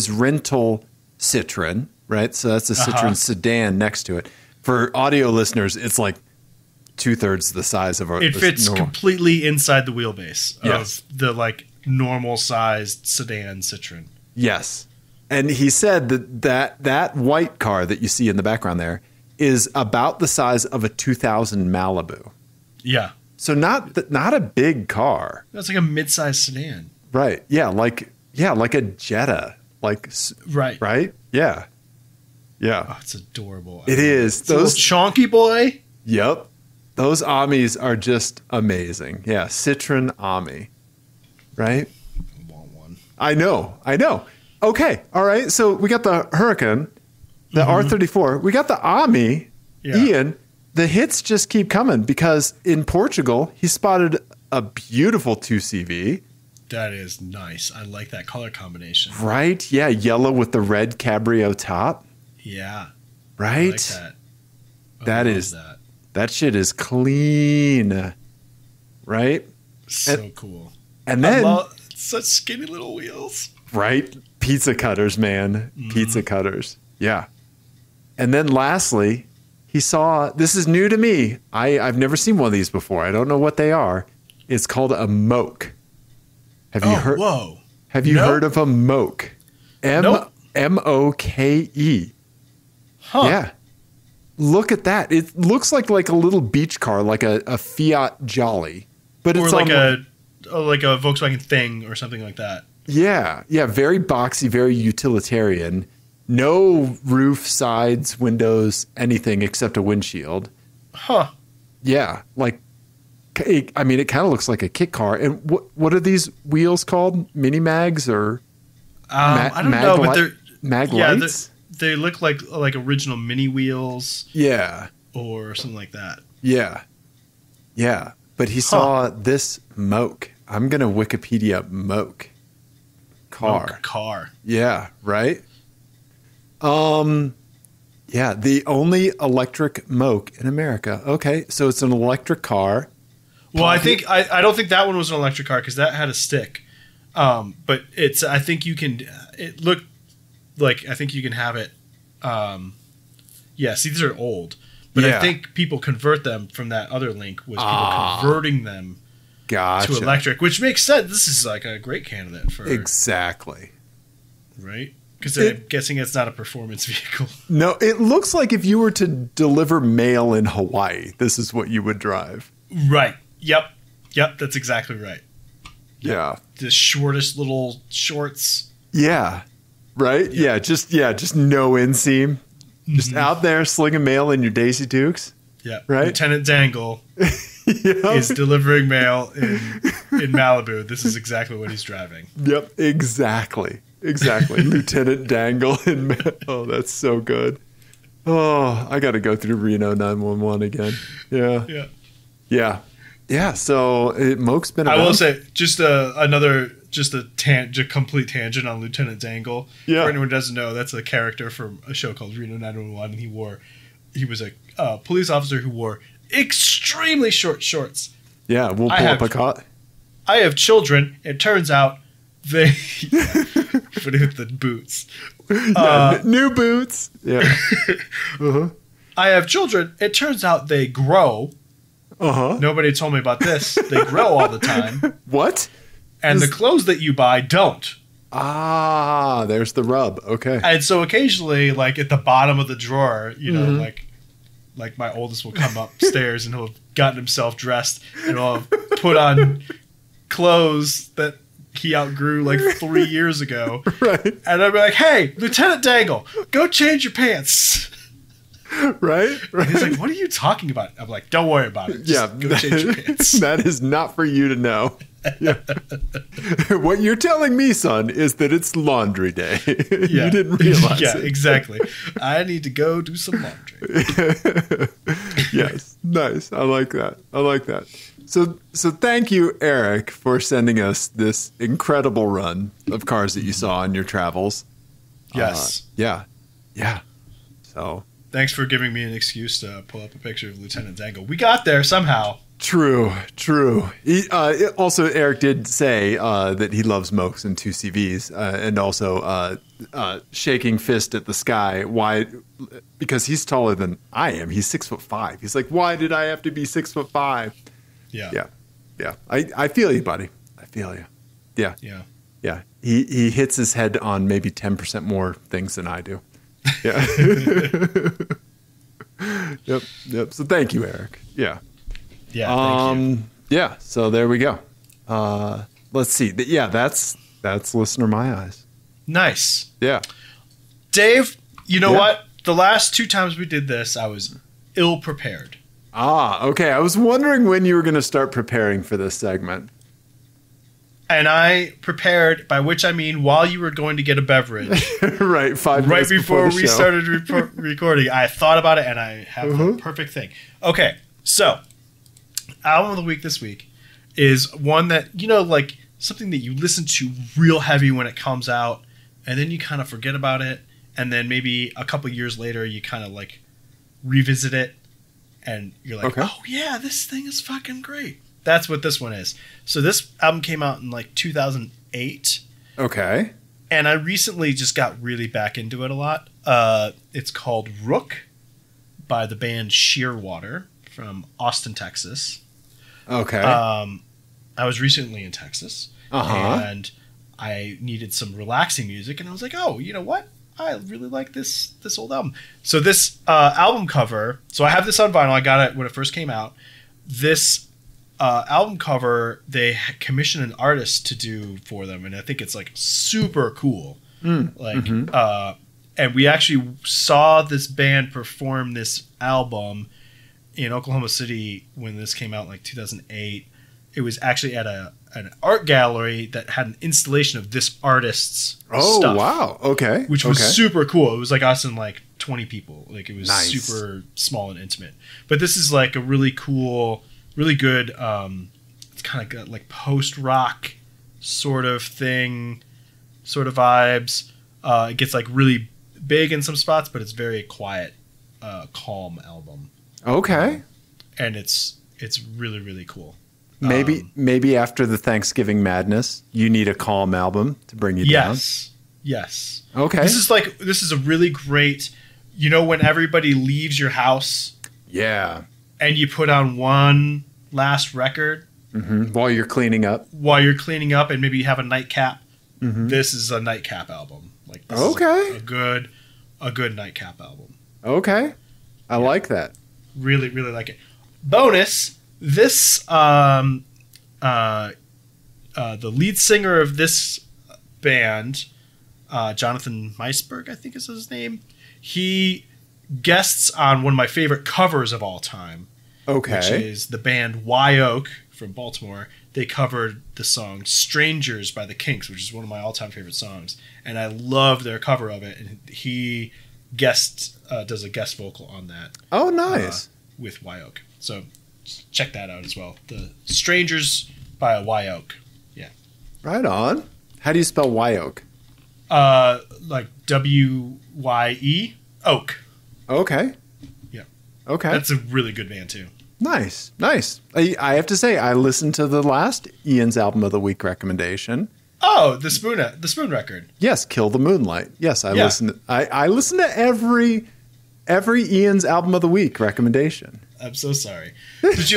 rental Citroen, right? So that's a Citroen sedan next to it. For audio listeners, it's like 2/3 the size of our. It fits completely inside the wheelbase of the like normal sized sedan Citroen. Yes, and he said that white car that you see in the background there is about the size of a 2000 Malibu. Yeah. So not a big car. That's like a mid-sized sedan. Right. Yeah. Like a Jetta. Like. Right. Right. Yeah. Yeah. Oh, it's adorable. It is. Those chonky boy. Yep. Those Amis are just amazing. Yeah. Citroen Ami. Right. I want one. I know. Okay. All right. So we got the Huracan, the R34. We got the Ami. Yeah. Ian. The hits just keep coming because in Portugal, he spotted a beautiful 2CV. That is nice. I like that color combination. Right? Yeah, yellow with the red cabrio top. Yeah. Right? I like that. That shit is clean. Right? So cool. And then such skinny little wheels. Right? Pizza cutters, man. Pizza cutters. Yeah. And then lastly, he saw, this is new to me. I've never seen one of these before. I don't know what they are. It's called a moke. Have you heard? Whoa. Have you heard of a moke? Nope. M-O-K-E. Huh. Yeah. Look at that. It looks like a little beach car, like a Fiat Jolly. But it's like a Volkswagen Thing or something like that. Yeah. Yeah. Very boxy, very utilitarian. No roof, sides, windows, anything except a windshield. Huh. Yeah. Like, I mean, it kind of looks like a kit car. And what are these wheels called? Mini mags or? I don't know, but they're mag lights? They look like original mini wheels. Yeah. Or something like that. Yeah. Yeah. But he saw this moke. I'm going to Wikipedia moke. Car. Yeah. Right? Yeah, the only electric moke in America. Okay, so it's an electric car. Well, I don't think that one was an electric car because that had a stick. But I think you can. It looked like I think you can have it. Yeah, see, these are old, but I think people convert them from that other link was people converting them to electric, which makes sense. This is like a great candidate for exactly right. Because I'm guessing it's not a performance vehicle. No, it looks like if you were to deliver mail in Hawaii, this is what you would drive. Right. Yep. That's exactly right. Yeah. The shortest little shorts. Yeah. Right? Yeah. Just no inseam. Just out there slinging mail in your Daisy Dukes. Yeah. Right? Lieutenant Dangle is delivering mail in Malibu. This is exactly what he's driving. Yep. Exactly. Lieutenant Dangle. Oh, that's so good. Oh, I got to go through Reno 911 again. Yeah. Yeah. So Moke's been around. I will say just a complete tangent on Lieutenant Dangle. Yeah. For anyone who doesn't know, that's a character from a show called Reno 911, and he was a police officer who wore extremely short shorts. Yeah, we'll pull up a cot. I have children. It turns out they put it with the boots. New boots. Yeah. Uh-huh. I have children. It turns out they grow. Uh-huh. Nobody told me about this. They grow all the time. What? And the clothes that you buy don't. Ah, there's the rub. Okay. And so occasionally, like at the bottom of the drawer, you know, like my oldest will come upstairs and he'll have gotten himself dressed and he'll have put on clothes that he outgrew like 3 years ago. Right. And I'd be like, hey, Lieutenant Dangle, go change your pants. Right? And he's like, what are you talking about? I'm like, don't worry about it. Just go change your pants. That is not for you to know. Yeah. What you're telling me, son, is that it's laundry day. Yeah. You didn't realize Yeah, it. exactly. I need to go do some laundry. Yes. Nice. I like that. So thank you, Eric, for sending us this incredible run of cars that you saw in your travels. Yes. Yeah. So thanks for giving me an excuse to pull up a picture of Lieutenant Dangle. We got there somehow. True. Also, Eric did say that he loves Mokes and 2CVs, and also shaking fist at the sky. Why? Because he's taller than I am. He's 6'5". He's like, why did I have to be 6'5"? Yeah. I feel you, buddy. I feel you. Yeah. He hits his head on maybe 10% more things than I do. Yeah. Yep. So thank you, Eric. Yeah. Yeah. Thank you. Yeah. So there we go. Let's see. Yeah. That's Listener My Eyes. Nice. Yeah. Dave, you know what? The last 2 times we did this, I was ill prepared. Okay. I was wondering when you were going to start preparing for this segment. And I prepared, by which I mean while you were going to get a beverage. Right. 5 minutes before we show. started recording. I thought about it, and I have the perfect thing. Okay. So, album of the week this week is one that, you know, like something that you listen to real heavy when it comes out, and then you kind of forget about it, and then maybe a couple years later you kind of like revisit it, and you're like, oh yeah, this thing is fucking great. That's what this one is. So this album came out in like 2008. Okay. And I recently just got really back into it a lot. It's called Rook by the band Shearwater from Austin, Texas. Okay. I was recently in Texas, and I needed some relaxing music, and I was like, oh, you know what? I really like this old album. So this album cover, so I have this on vinyl. I got it when it first came out. This album cover, they commissioned an artist to do for them, and I think it's like super cool. And we actually saw this band perform this album in Oklahoma City when this came out in like 2008. It was actually at an art gallery that had an installation of this artist's stuff. Oh, wow. Okay. Which was super cool. It was like us and like 20 people. Like it was nice. Super small and intimate. But this is like a really cool, really good, it's kind of got like post-rock sort of thing, sort of vibes. It gets like really big in some spots, but it's very quiet, calm album. Okay. And it's really, really cool. Maybe after the Thanksgiving madness, you need a calm album to bring you down. Yes. Okay. This is a really great, you know, when everybody leaves your house. Yeah. And you put on one last record. While you're cleaning up. And maybe you have a nightcap. This is a nightcap album. Like this is a good nightcap album. Okay. I like that. Really, really like it. Bonus, this the lead singer of this band, Jonathan Meisberg, I think is his name. He guests on one of my favorite covers of all time. Okay. Which is the band Y Oak from Baltimore. They covered the song Strangers by the Kinks, which is one of my all-time favorite songs. And I love their cover of it. And he does a guest vocal on that. Oh, nice. With Y Oak. So check that out as well. The Strangers by Y Oak. Yeah. Right on. How do you spell Wyoke? Like WYE Oak. Okay. Yeah. Okay. That's a really good band too. Nice. I have to say, I listened to the last Ian's Album of the Week recommendation. Oh, the Spoon record. Yes, Kill the Moonlight. Yes, I listened. I listened to every Ian's Album of the Week recommendation. I'm so sorry. What did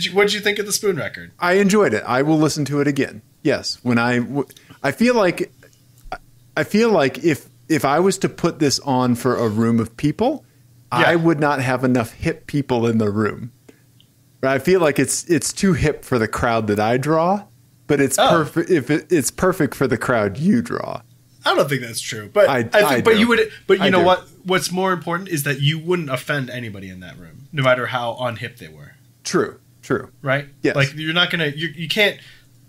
you think of the Spoon record? I enjoyed it. I will listen to it again. Yes, when I feel like if I was to put this on for a room of people, I would not have enough hip people in the room. I feel like it's too hip for the crowd that I draw, but it's perfect if it's perfect for the crowd you draw. I don't think that's true, but I think, but you would. But you know do. what? What's more important is that you wouldn't offend anybody in that room, no matter how unhip they were. True. Right? Yes. Like you're not gonna. You can't.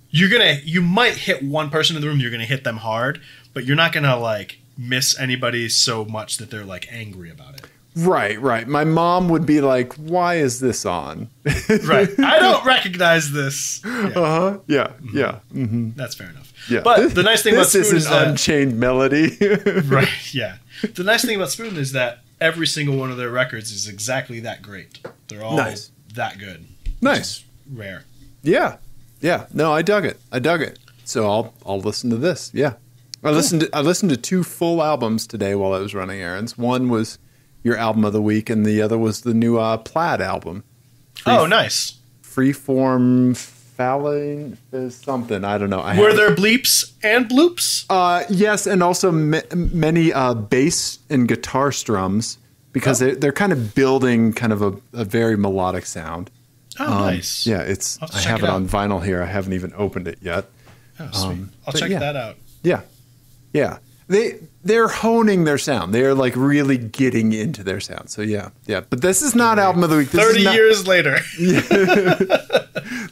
You might hit one person in the room. You're gonna hit them hard, but you're not gonna like miss anybody so much that they're like angry about it. Right. My mom would be like, "Why is this on?" Right. I don't recognize this. Yeah. Yeah. Mm-hmm. That's fair enough. Yeah. But the nice thing about Spoon is that Unchained Melody. right. Yeah. The nice thing about Spoon is that every single one of their records is exactly that great. They're all that good. Nice. Rare. Yeah. No, I dug it. So I'll listen to this. Yeah. I listened to 2 full albums today while I was running errands. One was your Album of the Week, and the other was the new Plaid album. Nice. Freeform Fallon is something. I don't know. Were there bleeps and bloops? Yes, and also many bass and guitar strums, because they're kind of building kind of a very melodic sound. Nice. Yeah, I have it on vinyl here. I haven't even opened it yet. Oh, sweet. I'll check that out. Yeah. They're honing their sound. They're like really getting into their sound. So yeah. But this is not Album of the Week. 30 years later.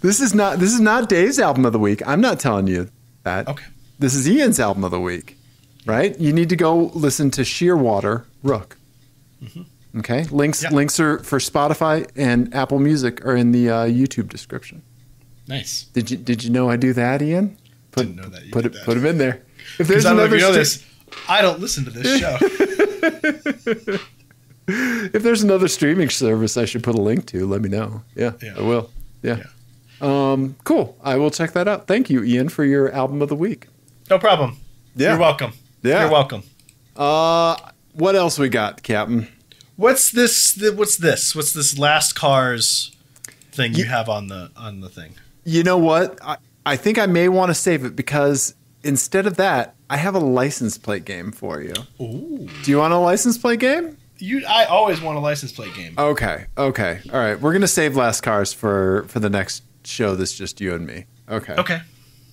This is not Dave's Album of the Week. I'm not telling you that. Okay. This is Ian's Album of the Week, right? You need to go listen to Shearwater, Rook. Mm-hmm. Okay. Links are for Spotify and Apple Music are in the YouTube description. Nice. Did you know I do that, Ian? Didn't know that. Put them in there. If there's another I don't listen to this show. If there's another streaming service I should put a link to, let me know. Yeah. I will. Yeah. Cool. I will check that out. Thank you, Ian, for your Album of the Week. No problem. Yeah. You're welcome. Yeah. You're welcome. What else we got, Captain? What's this? What's this Last Cars thing you have on the thing? You know what? I think I may want to save it because instead of that, I have a license plate game for you. Ooh. Do you want a license plate game? I always want a license plate game. Okay. All right. We're gonna save Last Cars for the next show that's just you and me. Okay.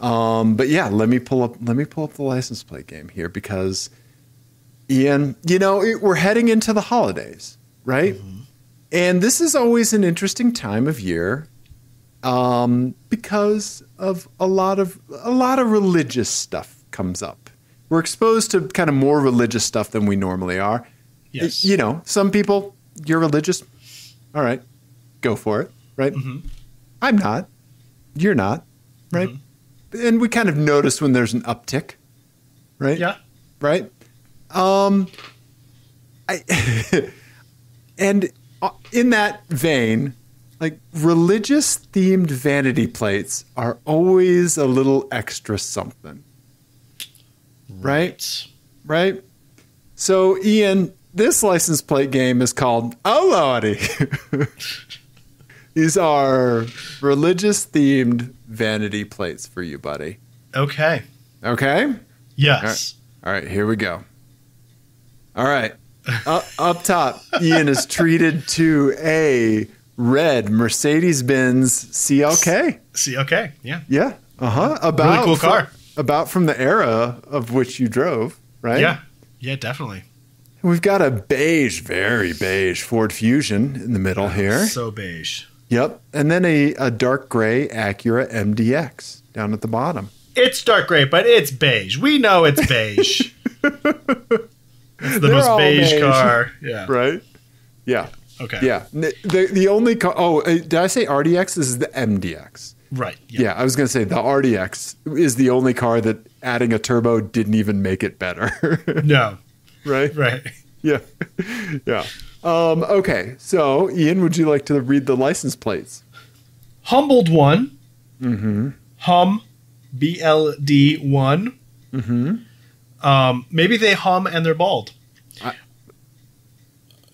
But yeah, let me pull up the license plate game here because Ian, we're heading into the holidays, right? Mm-hmm. And this is always an interesting time of year. Because of a lot of religious stuff comes up. We're exposed to kind of more religious stuff than we normally are. Yes. Some people, you're religious. All right, go for it, right? Mm-hmm. I'm not. You're not, right? Mm-hmm. And we kind of notice when there's an uptick, right? Yeah. Right? And in that vein, like religious themed vanity plates are always a little extra something. Right? So Ian, this license plate game is called Oh Lordy. These are religious themed vanity plates for you, buddy. Okay. All Yes. right, here we go. All right. Up top, Ian is treated to a red Mercedes-Benz CLK. CLK, yeah. Yeah. About really cool car. About from the era of which you drove, right? Yeah, definitely. We've got a beige, very beige Ford Fusion in the middle here. So beige. Yep. And then a dark gray Acura MDX down at the bottom. It's dark gray, but it's beige. We know it's beige. It's the most beige car. Yeah. Right? Yeah. Okay. Yeah. The only car. Oh, did I say RDX? This is the MDX. Right. Yeah, I was going to say the RDX is the only car that adding a turbo didn't even make it better. No. Right? Right. Yeah. Yeah. Okay. So, Ian, would you like to read the license plates? Humbled one. Mm-hmm. Hum. BLD1. Mm-hmm. Maybe they hum and they're bald.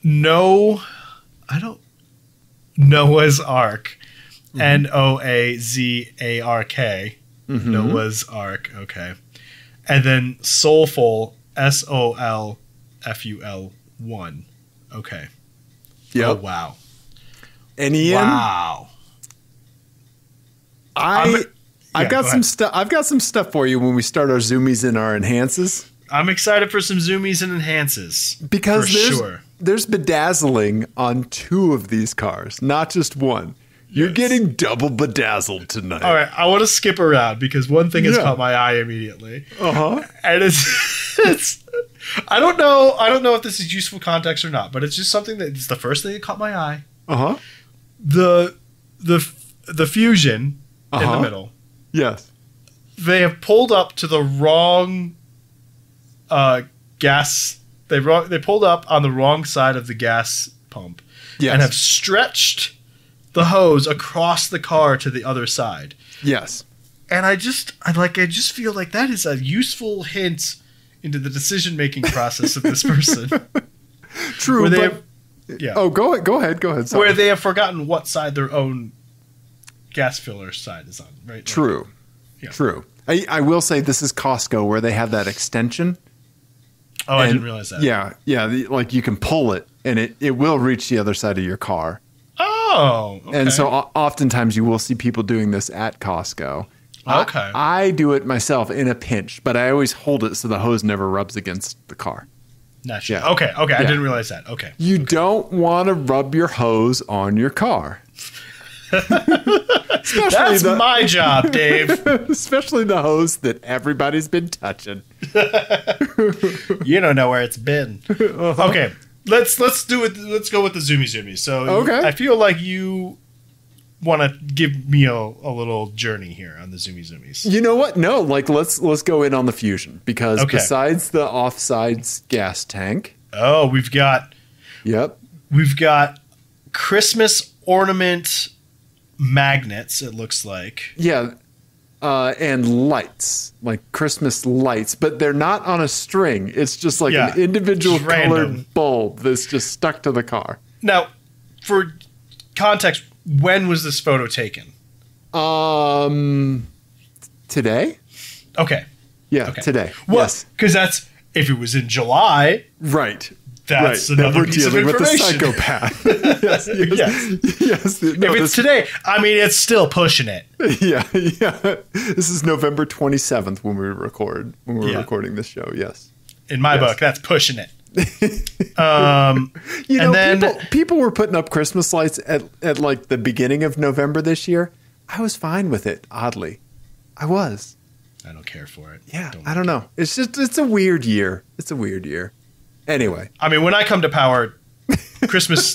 No. I don't. Noah's Ark. Noazark. Mm-hmm. Noah's Ark. Okay. And then Soulful. SOLFUL1. Okay. Yep. Oh, wow. And Ian? Wow. I've got some stuff. I've got some stuff for you when we start our zoomies and our enhances. I'm excited for some zoomies and enhances. Because there's bedazzling on 2 of these cars, not just one. You're getting double bedazzled tonight. All right, I want to skip around because one thing has caught my eye immediately. And it's I don't know if this is useful context or not, but it's just something that it's the first thing that caught my eye. The Fusion in the middle. Yes. They have pulled up to the wrong gas. They pulled up on the wrong side of the gas pump and have stretched the hose across the car to the other side. Yes. And I just feel like that is a useful hint into the decision-making process of this person. True. Oh, go ahead. Sorry. Where they have forgotten what side their own gas filler side is on, right? True. Yeah. True. I will say this is Costco where they have that extension. Oh, I didn't realize that. Yeah. Like you can pull it and it will reach the other side of your car. Oh, okay. And so oftentimes you will see people doing this at Costco. Okay. I do it myself in a pinch, but I always hold it so the hose never rubs against the car. Naturally. Yeah. Okay. I didn't realize that. Okay. You don't want to rub your hose on your car. That's my job, Dave. Especially the hose that everybody's been touching. You don't know where it's been. Okay. Let's do it. Let's go with the zoomy. So I feel like you want to give me a little journey here on the zoomies. You know what? No, let's go in on the Fusion because besides the offsides gas tank. Oh, we've got Christmas ornament magnets. It looks like and lights, like Christmas lights, but they're not on a string. It's just like an individual colored bulb that's just stuck to the car. Now, for context, when was this photo taken? Today? Okay. Yeah, today. Well, yes. Because that's, if it was in July. Right. That's another piece of information. With a psychopath. yes. If it's today, I mean, it's still pushing it. Yeah. This is November 27th when we record. When we're recording this show. Yes. In my book, that's pushing it. People were putting up Christmas lights at like the beginning of November this year. I was fine with it. Oddly, I was. I don't care for it. Yeah, I don't know. It's a weird year. Anyway, I mean, when I come to power, Christmas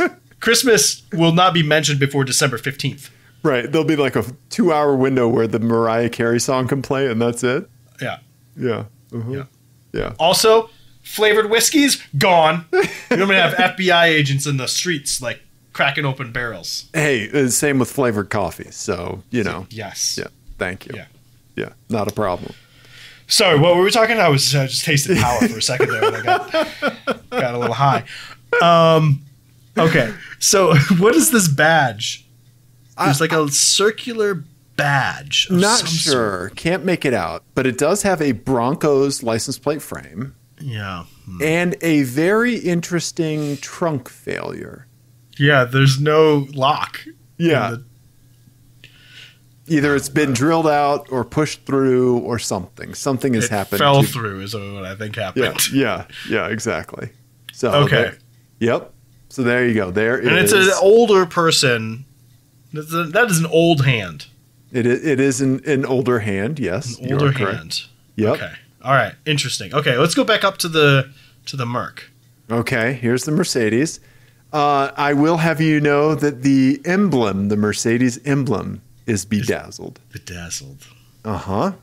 will not be mentioned before December 15th. Right. There'll be like a 2-hour window where the Mariah Carey song can play, and that's it. Yeah. Yeah. Yeah. Also, flavored whiskeys gone. You're gonna have FBI agents in the streets like cracking open barrels. Hey, same with flavored coffee. So Yes. Yeah. Thank you. Yeah. Not a problem. Sorry, what were we talking? I was just tasting power for a second there, and I got a little high. Okay, so what is this badge? There's like a circular badge. Not sure. Can't make it out, but it does have a Broncos license plate frame. Yeah. And a very interesting trunk failure. Yeah, there's no lock. Yeah. Either it's been drilled out or pushed through or something. Something has happened. It fell through is what I think happened. Yeah, exactly. So okay. Yep. So there you go. There it is. And it's an older person. That is an old hand. It is an older hand, yes. An older hand. Yep. Okay. All right. Interesting. Okay, let's go back up to the Merc. Okay, here's the Mercedes. I will have you know that the emblem, the Mercedes emblem, is bedazzled. Bedazzled. Uh-huh.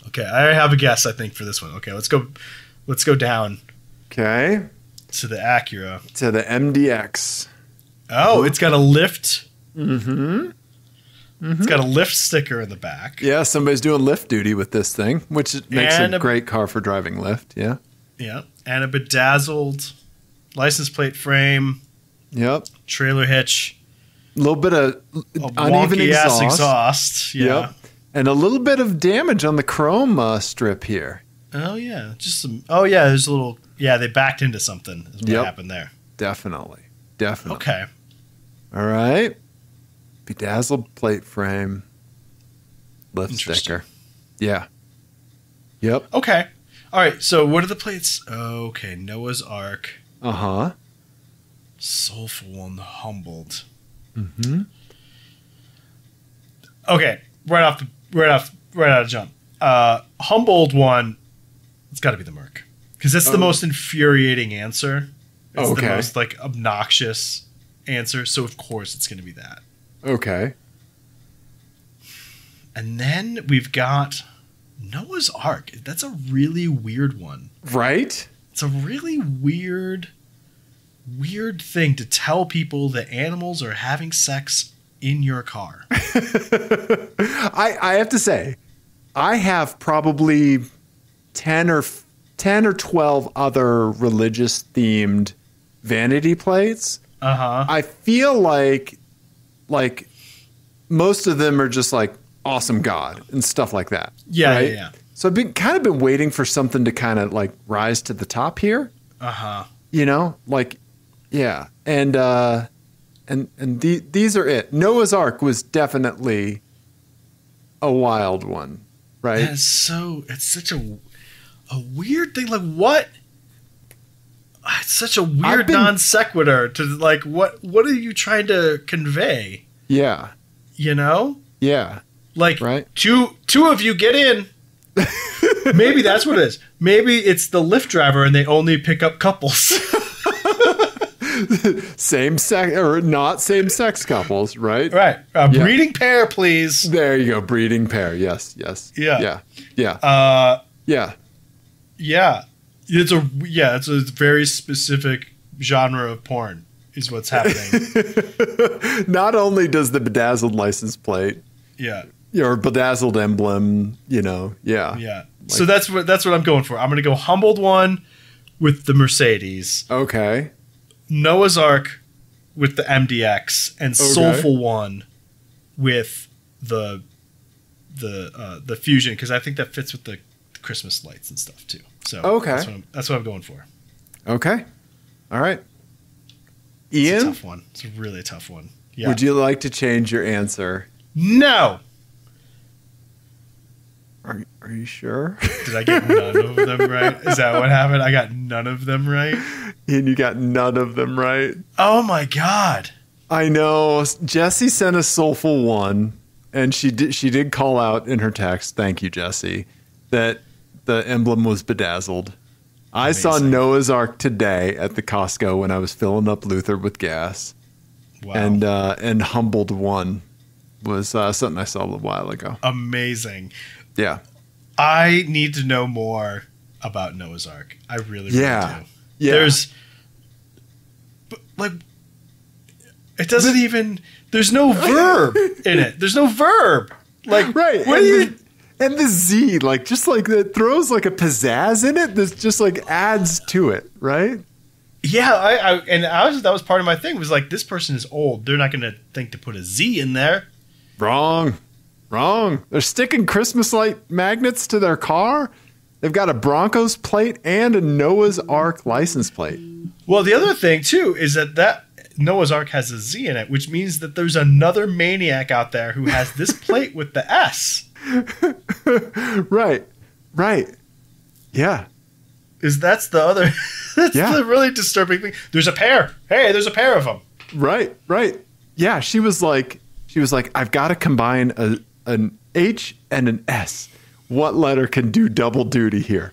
Okay, I have a guess, I think, for this one. Okay, let's go down. Okay. To the Acura. To the MDX. Oh, it's got a lift. Mm-hmm. It's got a lift sticker in the back. Yeah, somebody's doing lift duty with this thing, which makes it a great car for driving lift. Yeah. Yeah, and a bedazzled license plate frame. Yep. Trailer hitch. A little bit of uneven exhaust. Yeah. Yep. And a little bit of damage on the chrome strip here. Oh, yeah. Just some. Oh, yeah. There's a little. Yeah, they backed into something. Is what happened there. Definitely. Okay. All right. Bedazzled plate frame. Lift sticker. Yeah. Yep. Okay. All right. So what are the plates? Okay. Noah's Ark. Uh-huh. Soulful and humbled. Mm-hmm. Okay. Right out of jump. Humbled one. It's got to be the Merc, because that's the most infuriating answer. It's the most like obnoxious answer. So of course it's going to be that. Okay. And then we've got Noah's Ark. That's a really weird one. Right? It's a really weird thing to tell people that animals are having sex in your car. I have to say, I have probably 10 or 12 other religious themed vanity plates. Uh-huh. I feel like most of them are just like awesome God and stuff like that. Yeah, right? yeah. So I've been waiting for something to kind of like rise to the top here. Uh-huh. You know, like, yeah. And these are it. Noah's Ark was definitely a wild one, right? It's such a weird thing. Like, what? It's such a weird non sequitur to like, what are you trying to convey? Yeah. You know? Yeah. Like, right? two of you get in. Maybe that's what it is. Maybe it's the Lyft driver and they only pick up couples. Same sex or not same sex couples, right? Right. Breeding pair, please. There you go. Breeding pair. Yes. Yeah. Yeah. Yeah. Yeah. It's a very specific genre of porn is what's happening. Not only does the bedazzled license plate, or bedazzled emblem, yeah. Like, so that's what I'm going for. I'm going to go humbled one with the Mercedes. Okay. Noah's Ark with the MDX, and soulful one with the Fusion, because I think that fits with the Christmas lights and stuff too. So that's what I'm going for. Okay. All right. Ian? It's a tough one. It's a really tough one. Yeah. Would you like to change your answer? No. Are you sure? Did I get none of them right? Is that what happened? I got none of them right? And you got none of them right? Oh my God. I know. Jessie sent a soulful one, and she did call out in her text, thank you, Jessie, that the emblem was bedazzled. I saw Noah's Ark today at the Costco when I was filling up Luther with gas. Wow. And humbled one was something I saw a little while ago. Amazing. Yeah. I need to know more about Noah's Ark. I really do. Yeah. There's there's no verb in it. There's no verb. Like, right. And the Z, like, just like that throws like a pizzazz in it. This just like adds to it, right? Yeah, that was part of my thing. Was like, this person is old. They're not going to think to put a Z in there. Wrong. They're sticking Christmas light magnets to their car. They've got a Broncos plate and a Noah's Ark license plate. Well, the other thing too is that Noah's Ark has a Z in it, which means that there's another maniac out there who has this plate with the S. Right. Yeah. That's the really disturbing thing. There's a pair. Hey, there's a pair of them. Right. Yeah, she was like, I've got to combine an H and an S. What letter can do double duty here?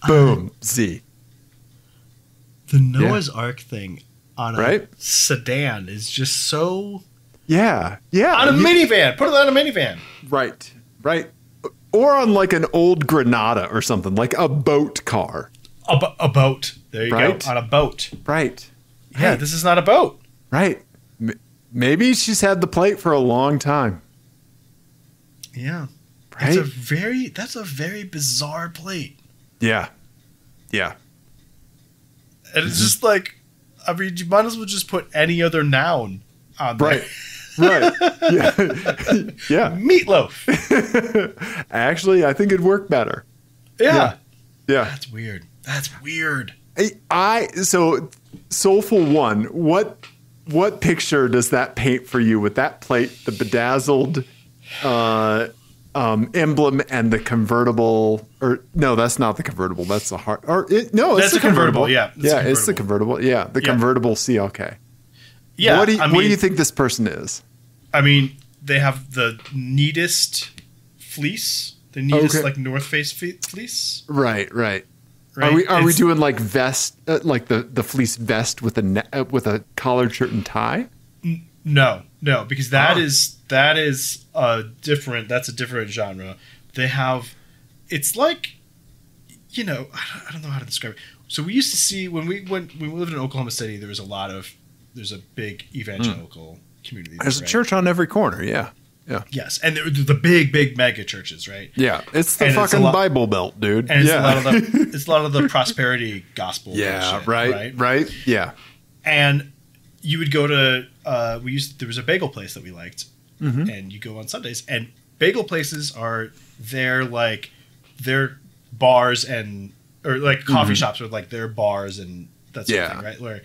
Boom. Z. The Noah's Ark thing. on a sedan is just so... Yeah. On a minivan. Put it on a minivan. Right. Or on like an old Granada or something, like a boat car. A boat. There you go. On a boat. Right. Yeah, this is not a boat. Right. Maybe she's had the plate for a long time. Yeah. Right? That's a very bizarre plate. Yeah. And it's just like, I mean, you might as well just put any other noun on there. Right. Yeah. Meatloaf. Actually, I think it'd work better. Yeah. That's weird. So Soulful One, what picture does that paint for you with that plate, the bedazzled emblem, and the convertible? Or no, that's not the convertible. That's the heart. It's the convertible. Yeah, it's the convertible. Yeah, the convertible CLK. Yeah. What do you think this person is? I mean, they have the neatest fleece, like North Face fleece. Right. Are we doing like vest, like the fleece vest with a collared shirt and tie? No, because that's a different genre. They have, it's like, I don't know how to describe it. So we used to see when we lived in Oklahoma City, there's a big evangelical community. There's a church on every corner. Yeah. Yes, and they're the big mega churches, right? Yeah, it's the fucking Bible Belt, dude. And it's a lot of the prosperity gospel. Yeah, shit, right. Yeah. And you would go to there was a bagel place that we liked, and you go on Sundays, and bagel places are their bars or like coffee shops are like their bars and that sort of thing, right? Where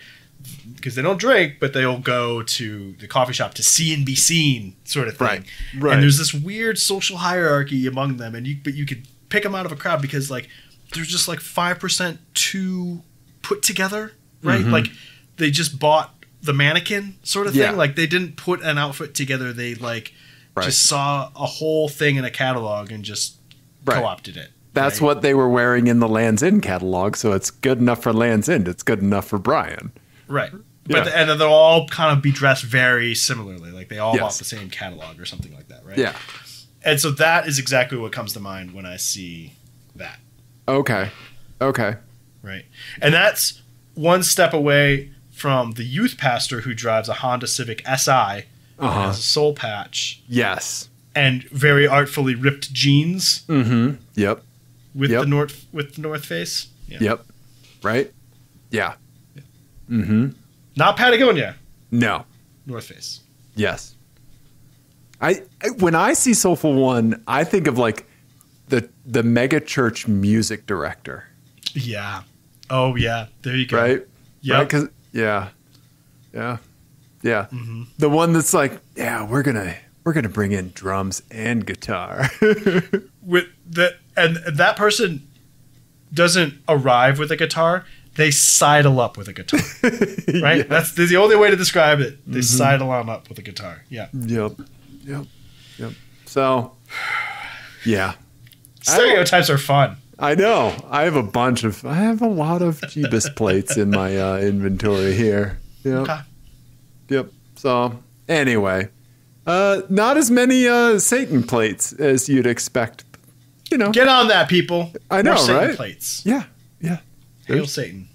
because they don't drink, but they'll go to the coffee shop to see and be seen, sort of thing. Right. And there's this weird social hierarchy among them, but you could pick them out of a crowd because like there's just like 5% too put together, right? Like they just bought the mannequin sort of thing. Like they didn't put an outfit together. They just saw a whole thing in a catalog and just co-opted it. That's what they were wearing in the Land's End catalog. So it's good enough for Land's End. It's good enough for Brian. Right. But and then they'll all kind of be dressed very similarly. Like they all bought the same catalog or something like that, right? Yeah. And so that is exactly what comes to mind when I see that. Okay. Right. And that's one step away from the youth pastor who drives a Honda Civic SI and has a soul patch. Yes. And very artfully ripped jeans. Mm-hmm. Yep. With the North Face. Yeah. Yep. Right? Yeah. Mm-hmm. Not Patagonia. No. North Face. Yes. When I see Soulful One, I think of like the mega church music director. Yeah. Oh yeah. There you go. Right? Yeah. Right? Yeah. Mm-hmm. The one that's like, we're gonna bring in drums and guitar. And that person doesn't arrive with a guitar. They sidle up with a guitar, right? Yeah. That's the only way to describe it. They sidle on up with a guitar. Yeah. Yep. So, yeah. Stereotypes are fun. I know. I have a lot of Jebus plates in my inventory here. Yep. Okay. Yep. So, anyway, not as many Satan plates as you'd expect. Get on that, people. I know, more Satan right? Plates. Yeah. Hail Satan.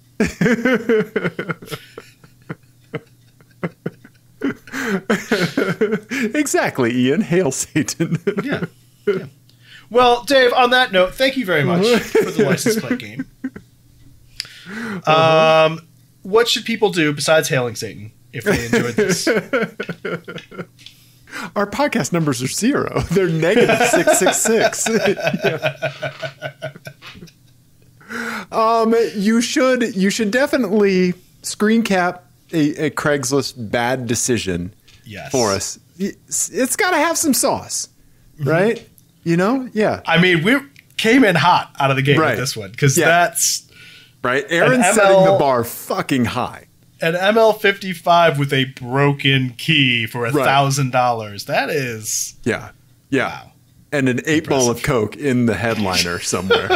Exactly, Ian. Hail Satan. Yeah. Well, Dave, on that note, thank you very much for the license plate game. What should people do besides hailing Satan if they enjoyed this? Our podcast numbers are 0. They're negative 666. You should definitely screen cap a Craigslist bad decision for us. It's got to have some sauce, right? Yeah. I mean, we came in hot out of the gate with this one because that's right. Aaron's setting the bar fucking high. An ML55 with a broken key for $1,000. That is wow. And an 8-ball of Coke in the headliner somewhere.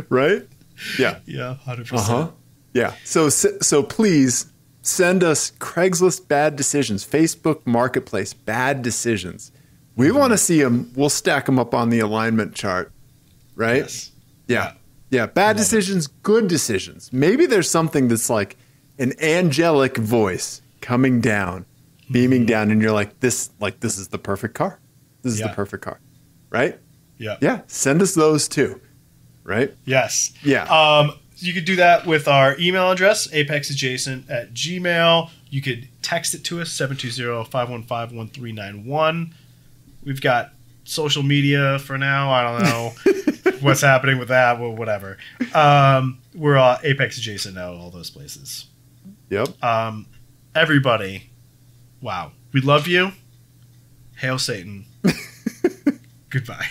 Right? Yeah. Yeah, 100%. Yeah. So please send us Craigslist bad decisions, Facebook Marketplace bad decisions. We want to see them. We'll stack them up on the alignment chart, right? Yes. Yeah. Yeah. Bad decisions, good decisions. Maybe there's something that's like an angelic voice coming down, beaming down, and you're like, this is the perfect car. This is the perfect car, right? Yeah. Yeah. Send us those too, right? Yes. Yeah. You could do that with our email address, apexadjacent@gmail. You could text it to us, 720-515-1391. We've got social media for now. I don't know what's happening with that. Well, whatever. We're Apex Adjacent now, all those places. Yep. Everybody, wow. We love you. Hail Satan. Goodbye.